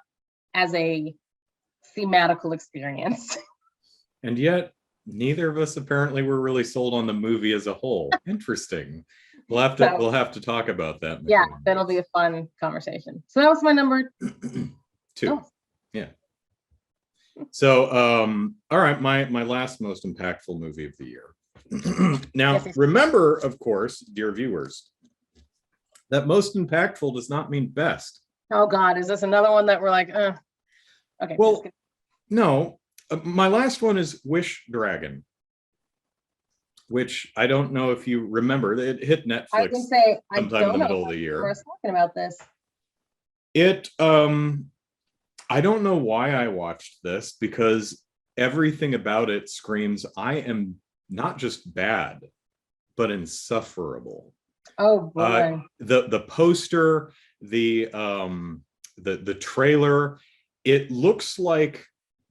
as a thematical experience. And yet neither of us apparently were really sold on the movie as a whole. Interesting. We'll have to talk about that. Yeah, that'll be a fun conversation. So that was my number 2. Oh. Yeah. So all right, my last most impactful movie of the year. Now, remember, of course, dear viewers, that most impactful does not mean best. Oh God, is this another one that we're like, okay. Well, no, my last one is Wish Dragon, which I don't know if you remember. It hit Netflix I was gonna say, sometime in the middle of the year. We're talking about this. It I don't know why I watched this, because everything about it screams I am not just bad, but insufferable. Oh boy. The poster, the trailer, it looks like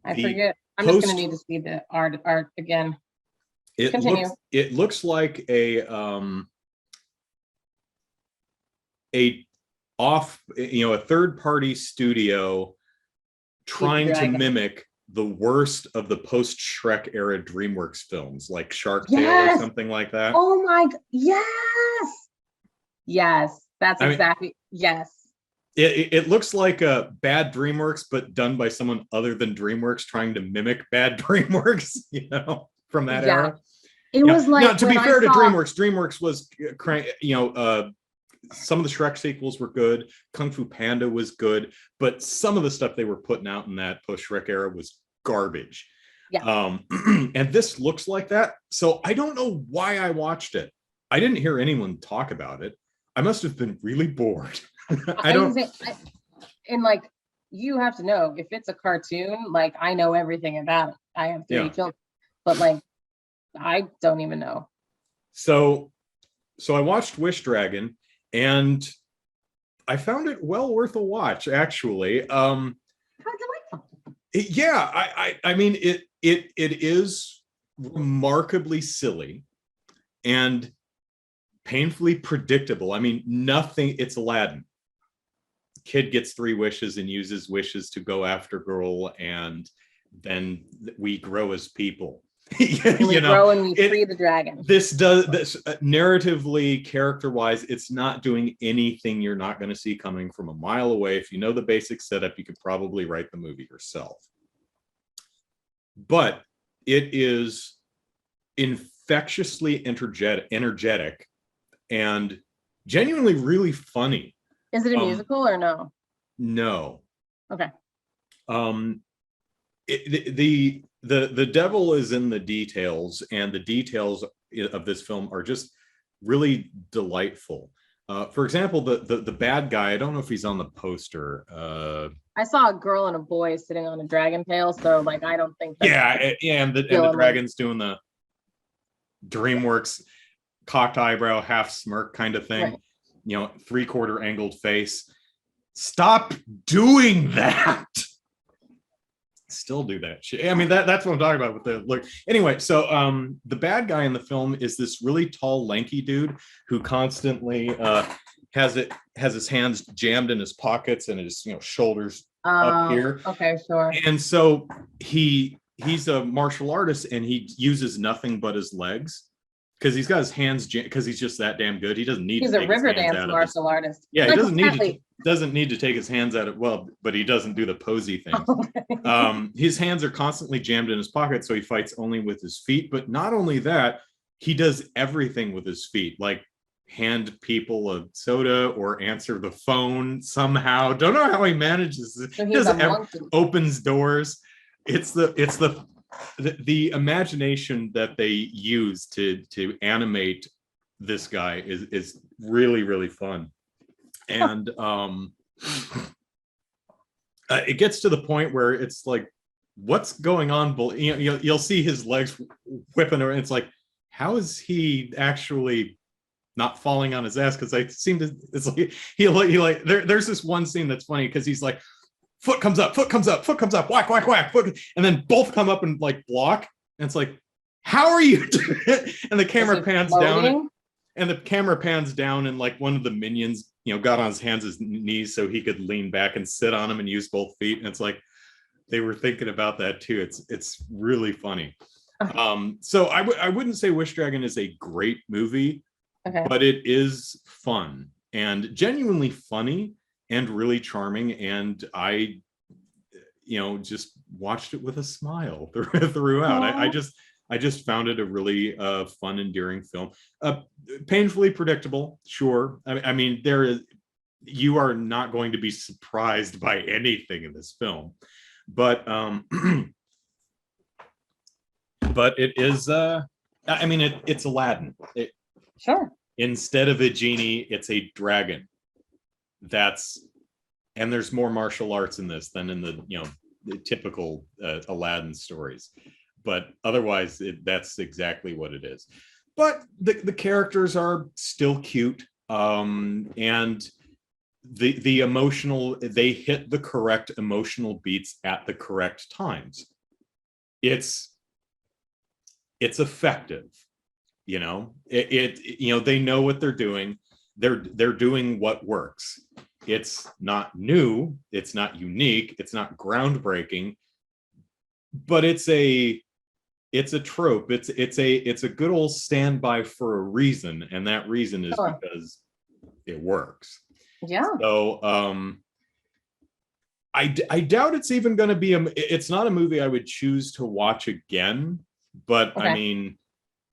I the forget. I'm just post gonna need to see the art again. it Continue. looks like a a third party studio trying to mimic the worst of the post Shrek era DreamWorks films, like Shark Tale or something like that. Oh my yes. Yes, that's exactly yes. It looks like a bad DreamWorks, but done by someone other than DreamWorks trying to mimic bad DreamWorks, from that era. It was like, now, to be fair to DreamWorks was, some of the Shrek sequels were good. Kung Fu Panda was good, but some of the stuff they were putting out in that post-Shrek era was garbage. Yeah. And this looks like that. So I don't know why I watched it. I didn't hear anyone talk about it. I must have been really bored. And like, you have to know, if it's a cartoon, like, I know everything about it. I have 3 children, but like, I don't even know. So I watched Wish Dragon, and I found it well worth a watch, actually. I mean, it is remarkably silly and painfully predictable. I mean, nothing. It's Aladdin. Kid gets 3 wishes and uses wishes to go after girl, and then we grow as people. Grow and we free the dragon. This narratively, character-wise, it's not doing anything you're not going to see coming from a mile away. If you know the basic setup, you could probably write the movie yourself. But it is infectiously energetic and genuinely really funny. Is it a musical or no? No. Okay. The devil is in the details, and the details of this film are just really delightful. For example, the bad guy, I don't know if he's on the poster. I saw a girl and a boy sitting on a dragon tail, so like, I don't think that's and the dragon's doing the DreamWorks cocked eyebrow, half smirk kind of thing. Right. 3/4 angled face. Stop doing that. Still do that shit. I mean, that's what I'm talking about with the look. Anyway, so the bad guy in the film is this really tall, lanky dude who constantly has his hands jammed in his pockets and his shoulders up here. Okay, sure. And so he's a martial artist, and he uses nothing but his legs, because he's got his hands because he's just that damn good. He doesn't need. He's a river dance martial artist. Yeah, like he doesn't need to take his hands out of but he doesn't do the posy thing. Okay. His hands are constantly jammed in his pocket, so he fights only with his feet. But not only that, he does everything with his feet, like hand people a soda or answer the phone somehow. Don't know how he manages it. So opens doors. It's the imagination that they use to animate this guy is really, really fun. And it gets to the point where it's like, what's going on? You'll see his legs whipping around. It's like, how is he actually not falling on his ass? Because it's like he like there's this one scene that's funny, because he's like, foot comes up, whack, whack, whack, foot, and then both come up and like block. And it's like, how are you doing it? And the camera pans down, and like one of the minions, got on his hands and knees so he could lean back and sit on him and use both feet. And it's like, they were thinking about that too. It's really funny. Okay. So I wouldn't say Wish Dragon is a great movie, okay, but it is fun and genuinely funny and really charming, and I just watched it with a smile throughout. I just found it a really fun, endearing film. Painfully predictable, sure. I mean, you are not going to be surprised by anything in this film, but but it is I mean, it's Aladdin. Sure. Instead of a genie, it's a dragon. That's and there's more martial arts in this than in the the typical Aladdin stories. But otherwise, that's exactly what it is. But the characters are still cute, and the emotional, they hit the correct emotional beats at the correct times. It's effective, they know what they're doing. They're doing what works. It's not new, it's not unique, it's not groundbreaking, but it's a trope. It's a good old standby for a reason, and that reason is because it works. Yeah. So I doubt it's even going to be it's not a movie I would choose to watch again, but okay. I mean,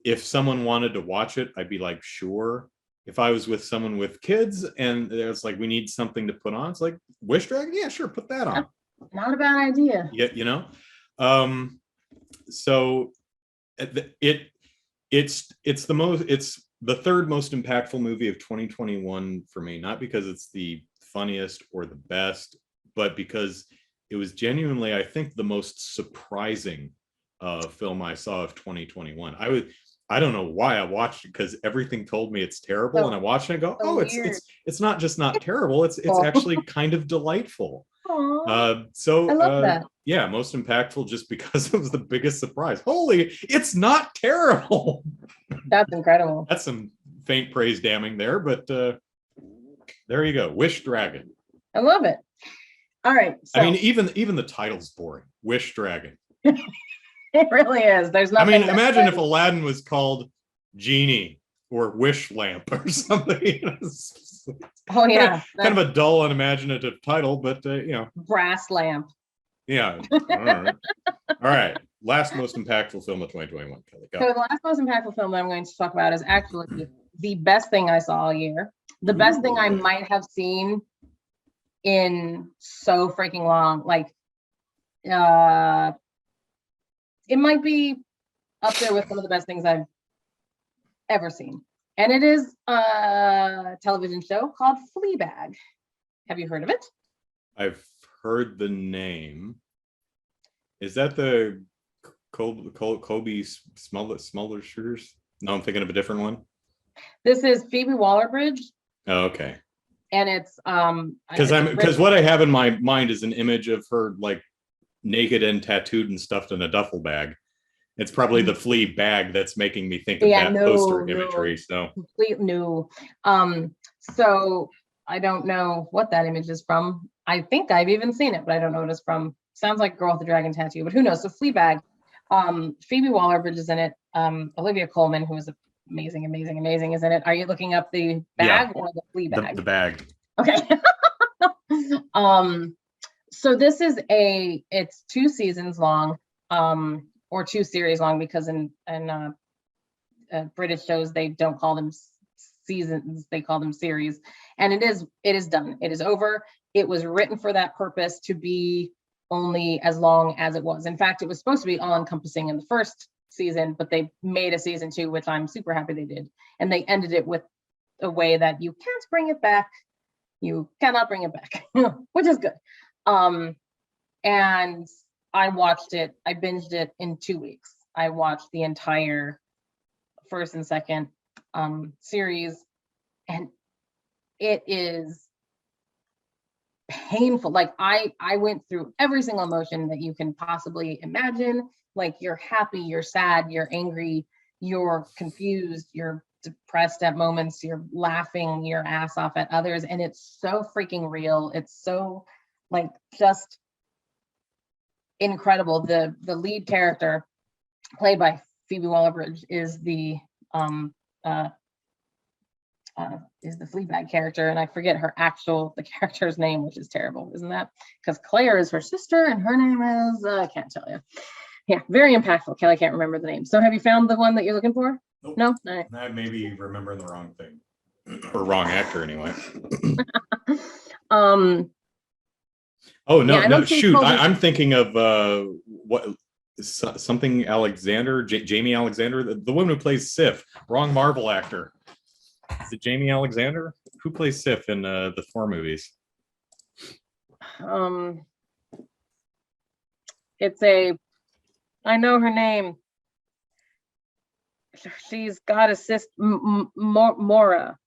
if someone wanted to watch it, I'd be like, sure. If I was with someone with kids and it's like, we need something to put on, it's like, Wish Dragon, yeah, sure, put that on. Not a bad idea. Yeah, so it's the third most impactful movie of 2021 for me, not because it's the funniest or the best, but because it was genuinely, I think, the most surprising film I saw of 2021. I don't know why I watched it, because everything told me it's terrible, and I watched it and go, oh, it's not just not terrible, it's actually kind of delightful. So I love that. Yeah, most impactful just because it was the biggest surprise. Holy, it's not terrible. That's incredible. That's some faint praise damning there, but there you go. Wish Dragon. I love it. All right. So, I mean, even the title's boring. Wish Dragon. It really is. There's nothing. I mean, imagine if Aladdin was called Genie or Wish Lamp or something. Oh yeah, kind of a dull, unimaginative title, but Brass Lamp. Yeah. All right. Last most impactful film of 2021. Kelly, go. So the last most impactful film that I'm going to talk about is actually the best thing I saw all year. The best thing I might have seen in so freaking long. Like, it might be up there with some of the best things I've ever seen. And it is a television show called Fleabag. Have you heard of it? I've heard the name. Is that the Kobe Smulders shooters? No, I'm thinking of a different one. This is Phoebe Waller-Bridge. Oh, okay. And it's because what I have in my mind is an image of her like naked and tattooed and stuffed in a duffel bag. It's probably the Flea bag that's making me think of that poster imagery. So complete new. So I don't know what that image is from. I think I've even seen it, but I don't know what it's from. Sounds like a girl with a dragon tattoo, but who knows? So Fleabag, Phoebe Waller-Bridge is in it. Olivia Colman, who is amazing, is in it. Are you looking up the bag or the Fleabag? The bag. Okay. So this is it's 2 seasons long, or 2 series long, because in British shows they don't call them seasons, they call them series. And it is done. It is over. It was written for that purpose, to be only as long as it was. In fact, it was supposed to be all encompassing in the first season, but they made a season 2, which I'm super happy they did. And they ended it with a way that you can't bring it back. You cannot bring it back, which is good. And I watched it. I binged it in 2 weeks. I watched the entire first and second series, and it is painful. Like I went through every single emotion that you can possibly imagine. Like, you're happy, you're sad, you're angry, you're confused, you're depressed at moments, you're laughing your ass off at others, and it's so freaking real. It's so like just incredible. The lead character, played by Phoebe Waller-Bridge, is the Fleabag character, and I forget the character's name, which is terrible, isn't that? Because Claire is her sister, and her name is I can't tell you. Yeah, very impactful. Kelly can't remember the name. So have you found the one that you're looking for? Nope. No? All right. I may be remembering the wrong thing. Or wrong actor, anyway. Oh, no, yeah, no, shoot. I'm thinking of something Alexander, Jamie Alexander, the woman who plays Sif. Wrong Marvel actor. Is it Jamie Alexander? Who plays Sif in the Thor movies? It's a, I know her name. She's got a sister, Mora.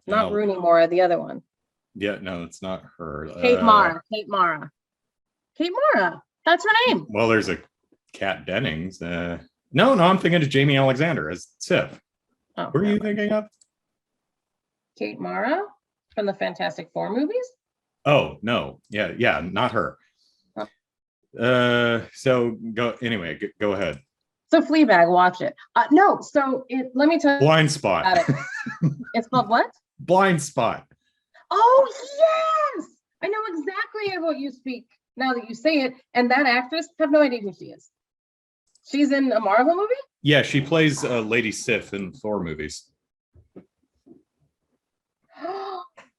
Not No. Rooney Mora, the other one. Yeah, no, it's not her. Kate Mara. Kate Mara. Kate Mara. That's her name. Well, there's a Kat Dennings. No, I'm thinking of Jamie Alexander as Sif. Oh, Who are you thinking of? Kate Mara from the Fantastic Four movies? Oh, no. Yeah, not her. Oh. So go ahead. So Fleabag, watch it. No, so let me tell you Blind Spot. about it. It's called what? Blind Spot. Oh, yes! I know exactly what you speak now that you say it. And that actress, have no idea who she is. She's in a Marvel movie? Yeah, she plays Lady Sif in Thor movies.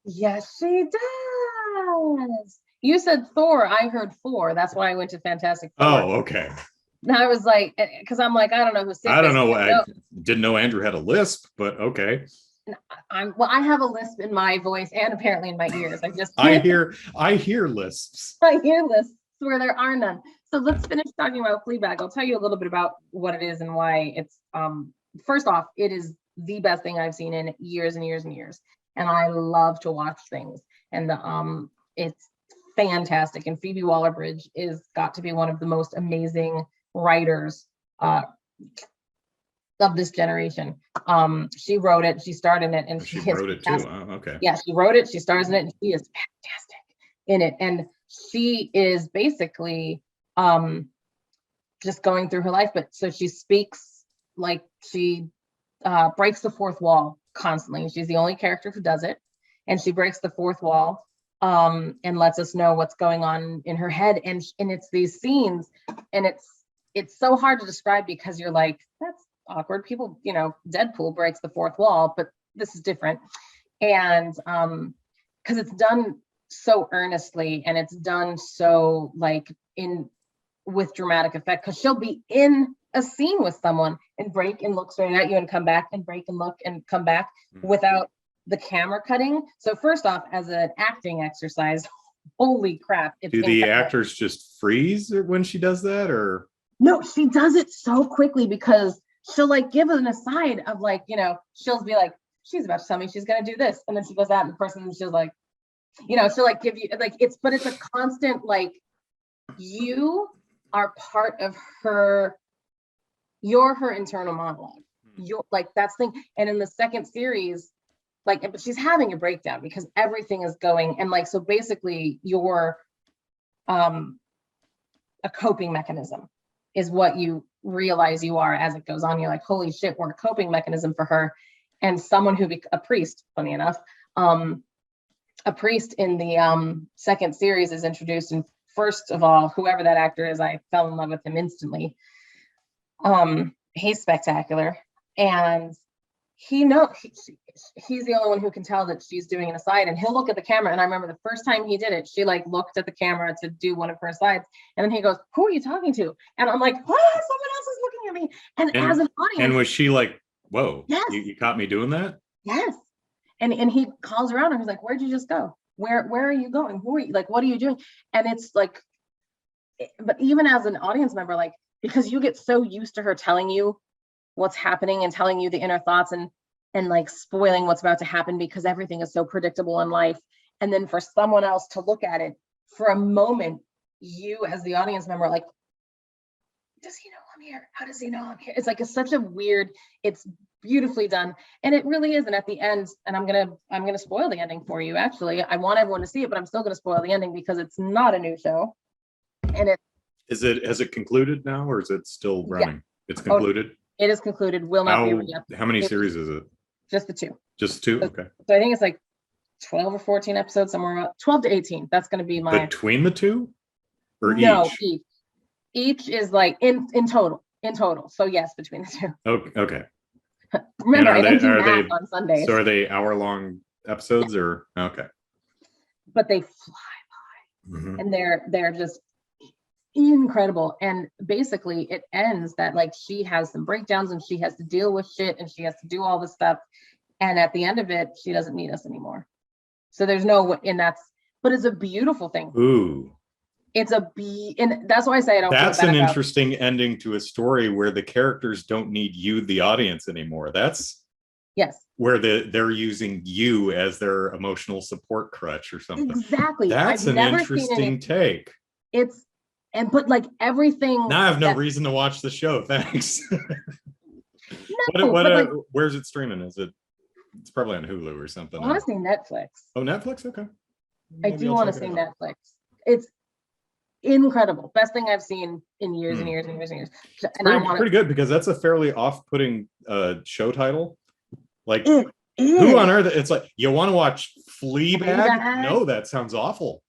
Yes, she does. You said Thor. I heard Four. That's why I went to Fantastic Four. Oh, okay. Now I was like, because I'm like, I don't know who Sif I don't is. know. I didn't know Andrew had a lisp, but okay. I have a lisp in my voice and apparently in my ears. I hear lisps. I hear lisps where there are none. So let's finish talking about Fleabag. I'll tell you a little bit about what it is and why it's first off, it is the best thing I've seen in years and years and years. And I love to watch things. And it's fantastic. And Phoebe Waller-Bridge is got to be one of the most amazing writers of this generation. She wrote it, she starred in it, and she wrote it too. Oh, okay. Yeah, she wrote it, she stars in it, and she is fantastic in it. And she is basically just going through her life, but so she speaks like she breaks the fourth wall constantly. She's the only character who does it, and she breaks the fourth wall and lets us know what's going on in her head. And it's these scenes, and it's so hard to describe because you're like, that's awkward. People, Deadpool breaks the fourth wall, but this is different. And because it's done so earnestly and it's done so like with dramatic effect, because she'll be in a scene with someone and break and look straight at you and come back and break and look and come back without the camera cutting. So first off, as an acting exercise, holy crap. Do the actors just freeze when she does that, or? No, she does it so quickly because she'll like give an aside of like, she'll be like, she's about to tell me she's going to do this. And then she goes out and the person, she's like, she'll like give you like, it's a constant, like you are part of her, you're her internal monologue. You're like, that's the thing. And in the second series, like, but she's having a breakdown because everything is going. And like, so basically you're a coping mechanism is what you realize you are as it goes on. You're like, holy shit, we're a coping mechanism for her. And someone who, a priest, funny enough, a priest in the second series is introduced. And first of all, whoever that actor is, I fell in love with him instantly. He's spectacular. And he's the only one who can tell that she's doing an aside, and he'll look at the camera. And I remember the first time he did it, she like looked at the camera to do one of her asides, and then he goes, who are you talking to? And I'm like, someone else is looking at me. And as an audience, and was she like, whoa, yes, you caught me doing that? Yes. And he calls around and he's like, where'd you just go? Where are you going? Who are you? Like, what are you doing? And it's like, but even as an audience member, like, because you get so used to her telling you what's happening and telling you the inner thoughts and like spoiling what's about to happen because everything is so predictable in life. And then for someone else to look at it for a moment, you as the audience member, like, does he know I'm here? How does he know I'm here? It's like, it's such a weird, it's beautifully done. And it really is. And at the end, and I'm gonna spoil the ending for you. Actually, I want everyone to see it, but I'm still gonna spoil the ending because it's not a new show. And has it concluded now, or is it still running? Yeah. It's concluded. It is concluded. Will not be re-up. How many series is it? Just the two. Just two? Okay. So I think it's like 12 or 14 episodes, somewhere about 12 to 18. That's going to be my. Between the two? Or no, each? Each is like in total. So yes, between the two. Okay. Remember, I don't do math on Sundays. So are they hour-long episodes or? Okay. But they fly by. Mm-hmm. And they're just incredible. And basically it ends that like she has some breakdowns and she has to deal with shit and she has to do all this stuff, and at the end of it she doesn't need us anymore. So there's no, and that's but it's a beautiful thing. Ooh. It's and that's why I say I don't feel That's bad an about interesting ending to a story where the characters don't need you, the audience, anymore. That's yes, where they're using you as their emotional support crutch or something. exactly. That's I've an never seen interesting take. It's but like everything. Now I have no reason to watch the show. Thanks. No, what but like, where's it streaming? Is it? It's probably on Hulu or something. I want to see Netflix. Oh, Netflix. Okay. I do want to see Netflix. It's incredible. Best thing I've seen in years and years and years and years. And pretty good, because that's a fairly off-putting show title. Like, who on earth? It's like, you want to watch Fleabag? No, that sounds awful.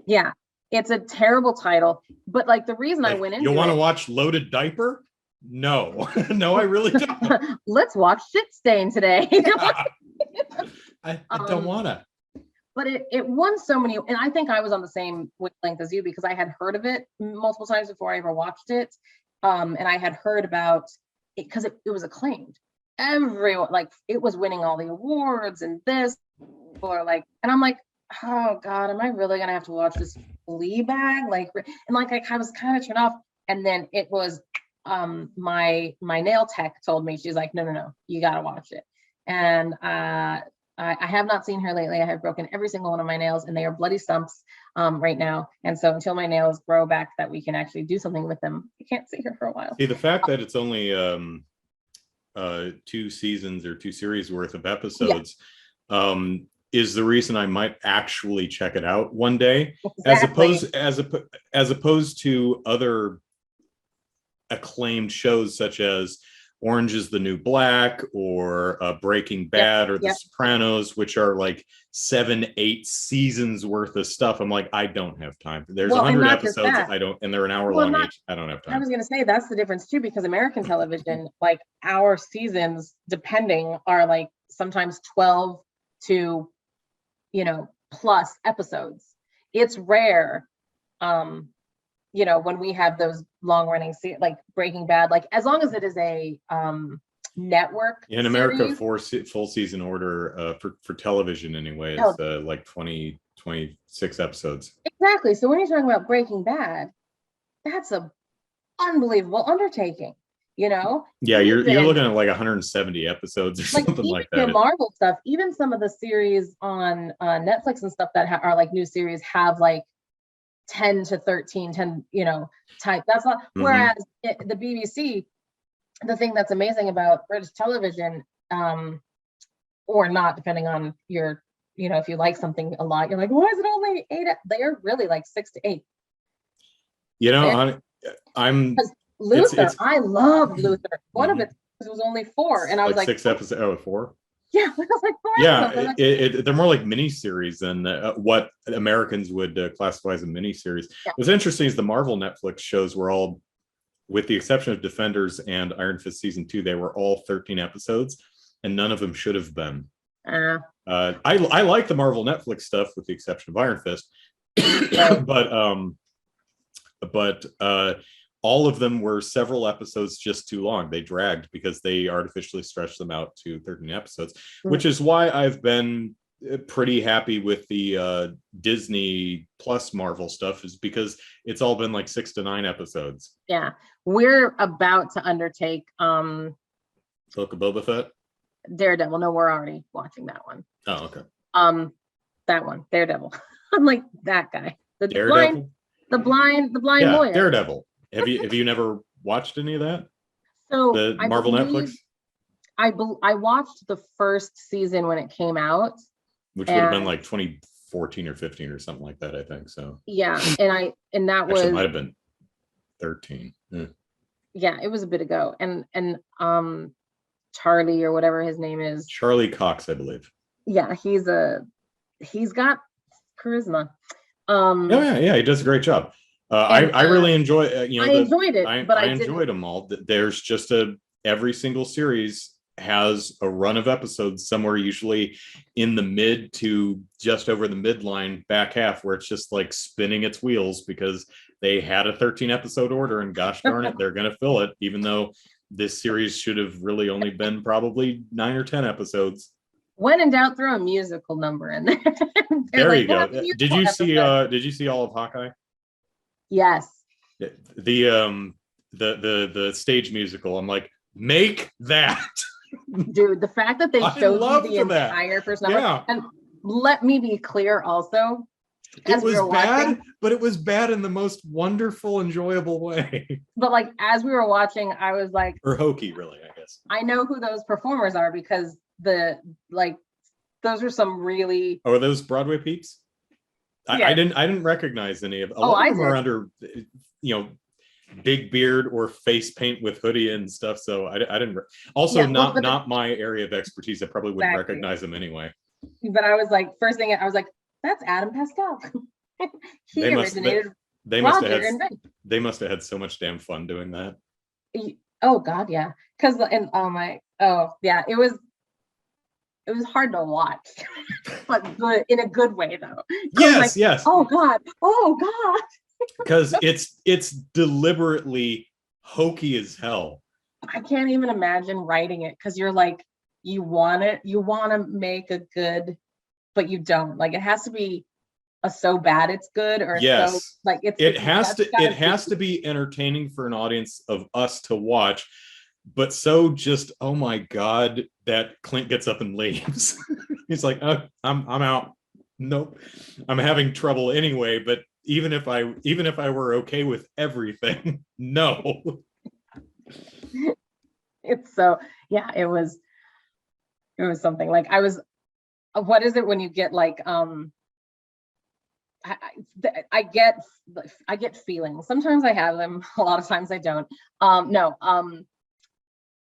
Yeah, it's a terrible title. But like the reason I went into you want to watch Loaded Diaper? No, no, I really don't. Let's watch Shit Stain today. I don't want to. But it won so many, and I think I was on the same wavelength as you because I had heard of it multiple times before I ever watched it. And I had heard about it because it was acclaimed. Everyone, like, it was winning all the awards and this, or like, and I'm like, oh God, am I really gonna have to watch this Fleabag? Like, and like I was kind of turned off. And then it was my nail tech told me, she's like, no, you gotta watch it. And I have not seen her lately. I have broken every single one of my nails, and they are bloody stumps right now. And so until my nails grow back that we can actually do something with them, I can't see her for a while. See, the fact that it's only 2 seasons or 2 series worth of episodes is the reason I might actually check it out one day, exactly. as opposed to other acclaimed shows such as Orange is the New Black or Breaking Bad or The Sopranos, which are like 7-8 seasons worth of stuff. I'm like, I don't have time. There's 100 episodes. And they're an hour long each. I don't have time. I was going to say that's the difference too, because American television, like our seasons, depending, are like sometimes 12 to, plus episodes. It's rare. When we have those long running like Breaking Bad, like as long as it is a network in America, full season order for television anyway is like 26 episodes. Exactly. So when you're talking about Breaking Bad, that's a unbelievable undertaking. Yeah, you're looking at like 170 episodes or something like that. The Marvel stuff, even some of the series on Netflix and stuff that are like new series have like 10 to 13 type. That's not whereas the BBC, the thing that's amazing about British television, or not, depending on your, if you like something a lot, you're like, why is it only 8? They're really like 6 to 8. I'm Luther. I love Luther. One of it was only 4, and I was like 6 episodes. Oh, 4. Yeah, I was like 4. Yeah, they're more like miniseries than what Americans would classify as a miniseries. Yeah. What's interesting is the Marvel Netflix shows were all, with the exception of Defenders and Iron Fist season 2, they were all 13 episodes, and none of them should have been. I like the Marvel Netflix stuff with the exception of Iron Fist, but all of them were several episodes just too long. They dragged because they artificially stretched them out to 13 episodes, which is why I've been pretty happy with the Disney Plus Marvel stuff, is because it's all been like 6 to 9 episodes. Yeah, we're about to undertake Book of Boba Fett, Daredevil. No, we're already watching that one. Oh, okay. That one, Daredevil. I'm like that guy. The Daredevil? blind lawyer. Daredevil. Have you never watched any of that? So the Marvel Netflix? I watched the first season when it came out, which would have been like 2014 or 15 or something like that, I think. So yeah, and that actually, it might have been 13. Yeah, it was a bit ago, and Charlie or whatever his name is, Charlie Cox, I believe. Yeah, he's got charisma. Yeah, he does a great job. I really enjoy. I enjoyed it, but I enjoyed them all. There's just every single series has a run of episodes somewhere, usually in the mid to just over the midline back half, where it's just like spinning its wheels because they had a 13 episode order, and gosh darn it, they're going to fill it, even though this series should have really only been probably 9 or 10 episodes. when in doubt, throw a musical number in there. There like, you go. "Well, Did you see? Did you see all of Hawkeye? Yes. The stage musical. I'm like, make that. Dude, the fact that they showed you the that. entire first number. Yeah. And let me be clear also. It was bad, but it was bad in the most wonderful, enjoyable way. But like as we were watching, I was like, or hokey, really, I guess. I know who those performers are because those are some really. Oh, are those Broadway peeps? Yeah. I didn't recognize any of. A lot of them are under, big beard or face paint with hoodie and stuff. So I didn't. Also, not my area of expertise. I probably wouldn't recognize them anyway. But I was like, first thing I was like, that's Adam Pascal. They must have had so much damn fun doing that. Oh God, yeah. It was hard to watch, but in a good way though. Yes, yes. Oh God. Because it's deliberately hokey as hell. I can't even imagine writing it because you're like, you want to make a good, but you don't. Like it has to be so bad it's good, or yes. So like it has to be entertaining for an audience of us to watch, but so just, oh my God, that Clint gets up and leaves. He's like, oh, I'm out. Nope. I'm having trouble anyway, but even if I were okay with everything, no. It's so, yeah, it was something. Like I was, what is it when you get like I get feelings. Sometimes I have them, a lot of times I don't.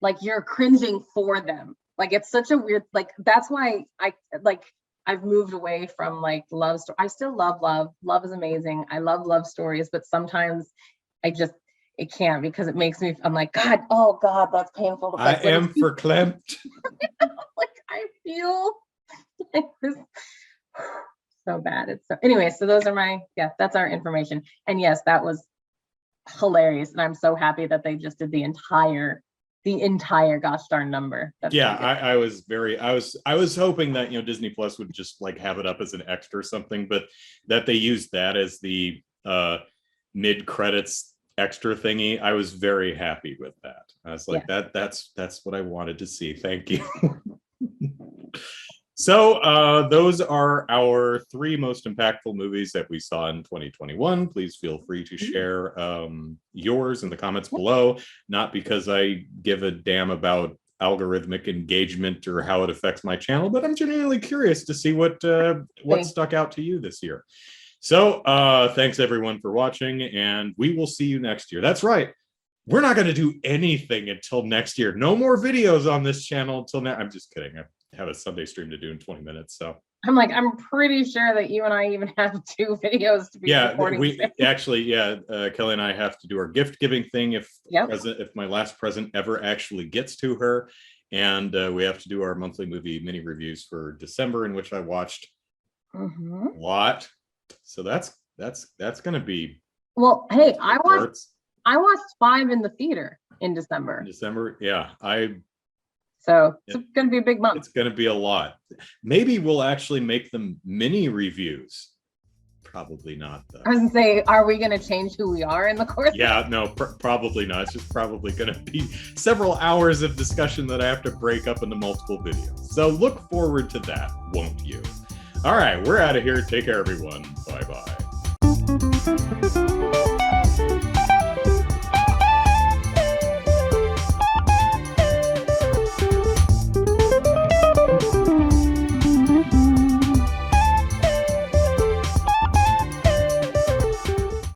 Like you're cringing for them. Like it's such a weird, like that's why I've moved away from like love story. I still love love. Love is amazing. I love love stories, but sometimes it can't because it makes me, I'm like, God, oh God, that's painful. I am verklempt. Like I feel like this so bad. It's so anyway, so those are that's our information. And yes, that was hilarious. And I'm so happy that they just did the entire gosh darn number. That's I was hoping that Disney Plus would just like have it up as an extra or something, but that they used that as the mid credits extra thingy. I was very happy with that. I was like, that's what I wanted to see. Thank you. So those are our 3 most impactful movies that we saw in 2021. Please feel free to share yours in the comments below. Not because I give a damn about algorithmic engagement or how it affects my channel, but I'm genuinely curious to see what stuck out to you this year. So thanks everyone for watching, and we will see you next year. That's right. We're not going to do anything until next year. No more videos on this channel until now. I'm just kidding. I have a Sunday stream to do in 20 minutes. So I'm like, I'm pretty sure that you and I even have 2 videos to be recording. Kelly and I have to do our gift giving thing if my last present ever actually gets to her. And we have to do our monthly movie mini reviews for December, in which I watched a lot. So that's going to be. Well, hey, I watched 5 in the theater in December. Yeah. So it's going to be a big month. It's going to be a lot. Maybe we'll actually make them mini reviews. Probably not, though. I was going to say, are we going to change who we are in the course? Yeah, no, probably not. It's just probably going to be several hours of discussion that I have to break up into multiple videos. So look forward to that, won't you? All right, we're out of here. Take care, everyone. Bye-bye.